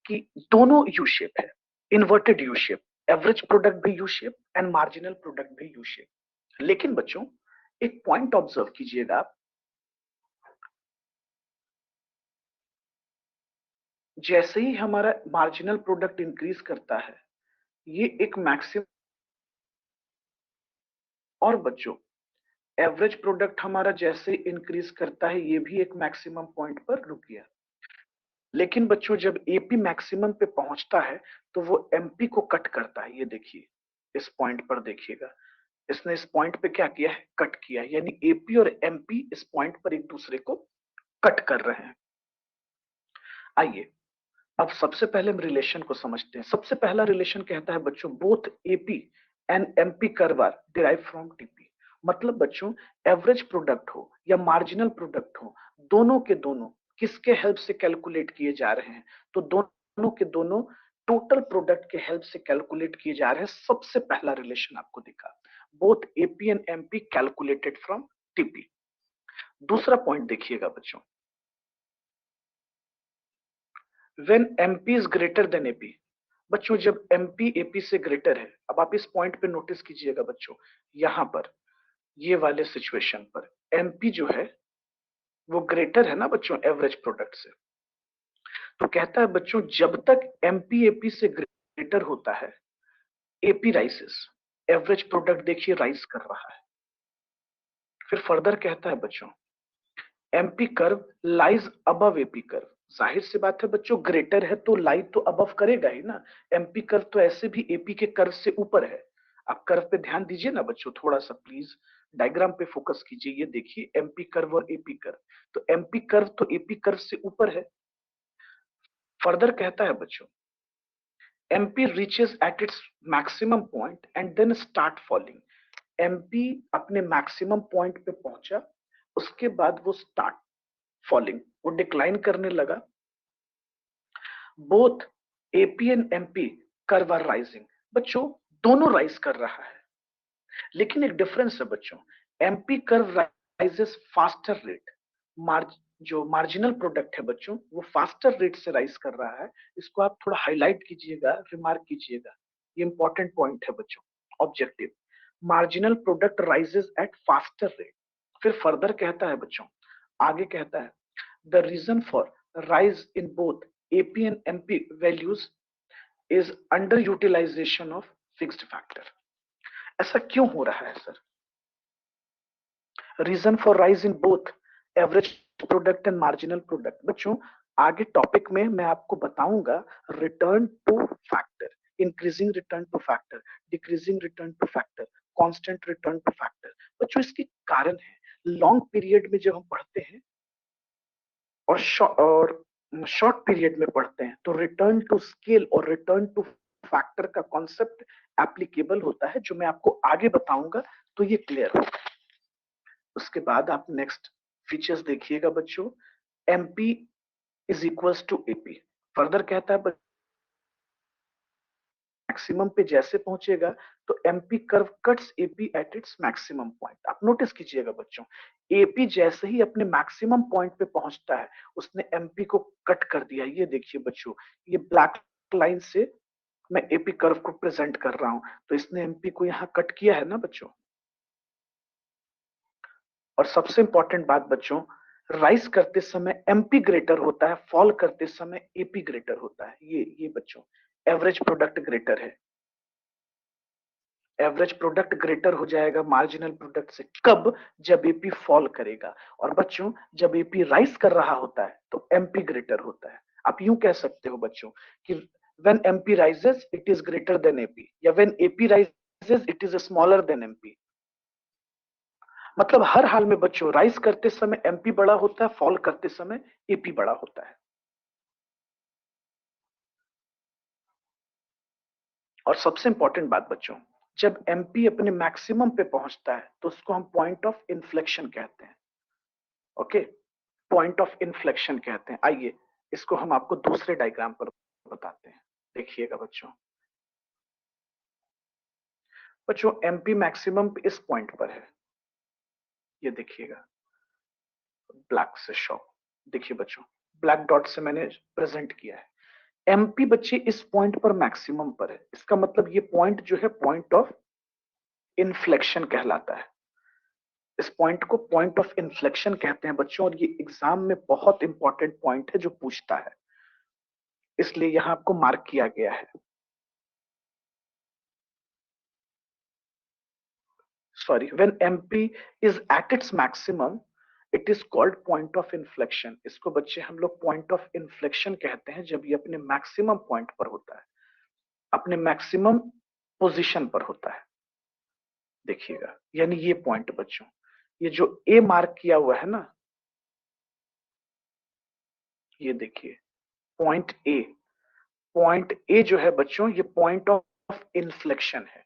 S1: कि दोनों यू शेप है, inverted U shape. Average product भी U shape and marginal product भी यू शेप। लेकिन बच्चों एक पॉइंट ऑब्जर्व कीजिएगा आप, जैसे ही हमारा मार्जिनल प्रोडक्ट इंक्रीज करता है ये एक मैक्सिमम, और बच्चों एवरेज प्रोडक्ट हमारा जैसे इंक्रीज करता है ये भी एक मैक्सिमम पॉइंट पर रुक गया। लेकिन बच्चों जब एपी मैक्सिमम पे पहुंचता है तो वो एमपी को कट करता है। ये देखिए, इस पॉइंट पर देखिएगा, इसने इस पॉइंट पे क्या किया है, कट किया है। यानी एपी और एमपी इस पॉइंट पर एक दूसरे को कट कर रहे हैं। आइए अब सबसे पहले हम रिलेशन को समझते हैं। सबसे पहला रिलेशन कहता है बच्चों, both AP and MP curve are derive from TP. मतलब बच्चों एवरेज प्रोडक्ट हो या मार्जिनल प्रोडक्ट हो, दोनों के दोनों किसके हेल्प से कैलकुलेट किए जा रहे हैं, तो दोनों के दोनों टोटल प्रोडक्ट के हेल्प से कैलकुलेट किए जा रहे हैं। सबसे पहला रिलेशन आपको दिखा, both AP and MP calculated from TP. दूसरा पॉइंट देखिएगा बच्चों, when MP is greater than AP। बच्चों जब MP AP से ग्रेटर है, अब आप इस पॉइंट पे नोटिस कीजिएगा बच्चों, यहां पर ये वाले सिचुएशन पर MP जो है वो ग्रेटर है ना बच्चों एवरेज प्रोडक्ट से। तो कहता है बच्चों जब तक MP AP से ग्रेटर होता है AP राइसेस, एवरेज प्रोडक्ट देखिए राइज कर रहा है। फिर फर्दर कहता है बच्चों MP curve lies above AP curve. जाहिर सी बात है बच्चों, ग्रेटर है तो लाई तो अबव करेगा ही ना। एमपी कर्व तो ऐसे भी एपी के कर्व से ऊपर है। आप कर्व पे ध्यान दीजिए ना बच्चों, थोड़ा सा प्लीज डायग्राम पे फोकस कीजिए। ये देखिए एमपी कर्व और एपी कर्व, तो एमपी कर्व तो एपी कर्व से ऊपर है। फर्दर कहता है बच्चों MP reaches at its maximum point and then start falling. MP अपने मैक्सिमम पॉइंट पे पहुंचा, उसके बाद वो स्टार्ट फॉलिंग, वो डिक्लाइन करने लगा। Both AP and MP curve are rising. बच्चों दोनों राइज कर रहा है, लेकिन एक डिफरेंस है बच्चों, MP curve rises faster rate. जो मार्जिनल प्रोडक्ट है बच्चों वो फास्टर रेट से राइज कर रहा है। इसको आप थोड़ा हाईलाइट कीजिएगा, रिमार्क कीजिएगा, ये इंपॉर्टेंट पॉइंट है बच्चों। Objective, marginal product rises eight faster rate. फिर फर्दर कहता है बच्चों, आगे कहता है the reason for rise in both AP and MP values is underutilization of fixed factor। ऐसा क्यों हो रहा है sir? Reason for rise in both average product and marginal product. बच्चों आगे टॉपिक में मैं आपको बताऊंगा return to factor, increasing return to factor, decreasing return to factor, constant return to factor. बच्चों इसके कारण है, लॉन्ग पीरियड में जब हम पढ़ते हैं और शॉर्ट पीरियड में पढ़ते हैं तो रिटर्न टू स्केल और रिटर्न टू फैक्टर का कॉन्सेप्ट एप्लीकेबल होता है, जो मैं आपको आगे बताऊंगा तो ये क्लियर होगा। उसके बाद आप नेक्स्ट फीचर्स देखिएगा बच्चों, MP is equals to AP. Further कहता है मैक्सिमम पे जैसे पहुंचेगा तो MP curve cuts AP at its maximum point. आप नोटिस कीजिएगा बच्चों, एपी जैसे ही अपने मैक्सिमम पॉइंट पे पहुंचता है उसने एमपी को कट कर दिया। ये देखिए बच्चों, ये ब्लैक लाइन से मैं एपी कर्व को प्रेजेंट कर रहा हूं, तो इसने एमपी को यहां कट किया है ना बच्चों। और सबसे इंपॉर्टेंट बात बच्चों, राइज करते समय एमपी ग्रेटर होता है, फॉल करते समय एपी ग्रेटर होता है। ये बच्चों एवरेज प्रोडक्ट ग्रेटर है, एवरेज प्रोडक्ट ग्रेटर हो जाएगा मार्जिनल प्रोडक्ट से। कब? जब एपी फॉल करेगा। और बच्चों जब एपी राइज कर रहा होता है तो एमपी ग्रेटर होता है। आप यूं कह सकते हो बच्चों कि when MP rises it is greater than AP, या when AP rises it is smaller than MP. मतलब हर हाल में बच्चों राइज करते समय एमपी बड़ा होता है, फॉल करते समय एपी बड़ा होता है। और सबसे इंपॉर्टेंट बात बच्चों, जब एमपी अपने मैक्सिमम पे पहुंचता है तो उसको हम पॉइंट ऑफ इन्फ्लेक्शन कहते हैं। ओके, पॉइंट ऑफ इन्फ्लेक्शन कहते हैं। आइए इसको हम आपको दूसरे डायग्राम पर बताते हैं, देखिएगा बच्चों। बच्चों एमपी मैक्सिमम इस पॉइंट पर है, ये देखिएगा, ब्लैक से शो, देखिए बच्चों ब्लैक डॉट से मैंने प्रेजेंट किया है। एमपी बच्चे इस पॉइंट पर मैक्सिमम पर है, इसका मतलब ये पॉइंट जो है पॉइंट ऑफ इन्फ्लेक्शन कहलाता है। इस पॉइंट को पॉइंट ऑफ इन्फ्लेक्शन कहते हैं बच्चों, और ये एग्जाम में बहुत इंपॉर्टेंट पॉइंट है जो पूछता है, इसलिए यहां आपको मार्क किया गया है। Sorry, when MP is at its maximum it is called point of inflection. इसको बच्चे हम लोग पॉइंट ऑफ इन्फ्लेक्शन कहते हैं जब ये अपने मैक्सिमम पॉइंट पर होता है, अपने मैक्सिमम पोजीशन पर होता है। देखिएगा, यानी ये पॉइंट बच्चों, ये जो ए मार्क किया हुआ है ना, ये देखिए पॉइंट ए, पॉइंट ए जो है बच्चों ये पॉइंट ऑफ इन्फ्लेक्शन है।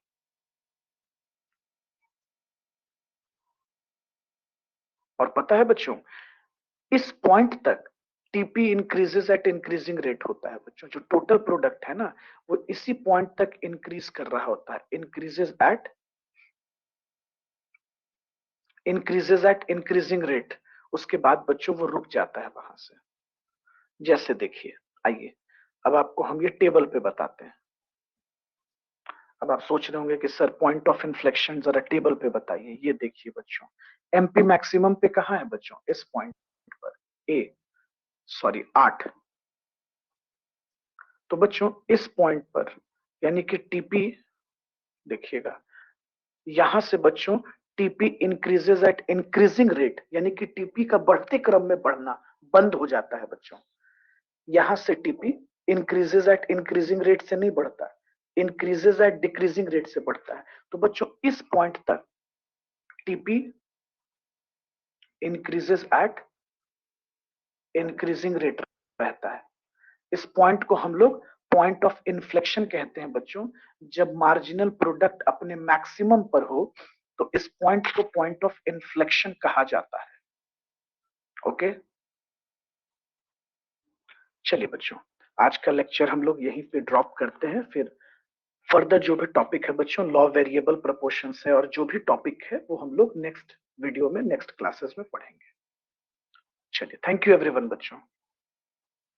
S1: और पता है बच्चों, इस पॉइंट तक TP increases eight increasing rate होता है बच्चों। जो टोटल प्रोडक्ट है ना वो इसी पॉइंट तक इंक्रीज कर रहा होता है, इंक्रीजेस एट इंक्रीजिंग रेट। उसके बाद बच्चों वो रुक जाता है वहां से। जैसे देखिए, आइए अब आपको हम ये टेबल पे बताते हैं। अब आप सोच रहे होंगे कि सर पॉइंट ऑफ इन्फ्लेक्शन जरा टेबल पे बताइए। ये देखिए बच्चों, एमपी मैक्सिमम पे कहाँ है बच्चों, इस पॉइंट पर, ए सॉरी 8। तो बच्चों इस पॉइंट पर यानी कि टीपी, देखिएगा यहां से बच्चों TP increases at increasing rate, यानी कि टीपी का बढ़ते क्रम में बढ़ना बंद हो जाता है बच्चों। यहां से TP increases at increasing rate से नहीं बढ़ता, इंक्रीजेज एट डिक्रीजिंग रेट से बढ़ता है। तो बच्चों इस पॉइंट तक TP increases at increasing rate रहता है। इस पॉइंट को हम लोग पॉइंट ऑफ इन्फ्लेक्शन कहते हैं बच्चों। जब मार्जिनल प्रोडक्ट अपने मैक्सिमम पर हो तो इस पॉइंट को पॉइंट ऑफ इन्फ्लेक्शन कहा जाता है। ओके, चलिए बच्चों आज का लेक्चर हम लोग यहीं पे ड्रॉप करते हैं। फिर फर्दर जो भी टॉपिक है बच्चों, लॉ वेरिएबल प्रोपोर्शंस है और जो भी टॉपिक है वो हम लोग नेक्स्ट वीडियो में नेक्स्ट क्लासेस में पढ़ेंगे। चलिए, थैंक यू एवरीवन बच्चों।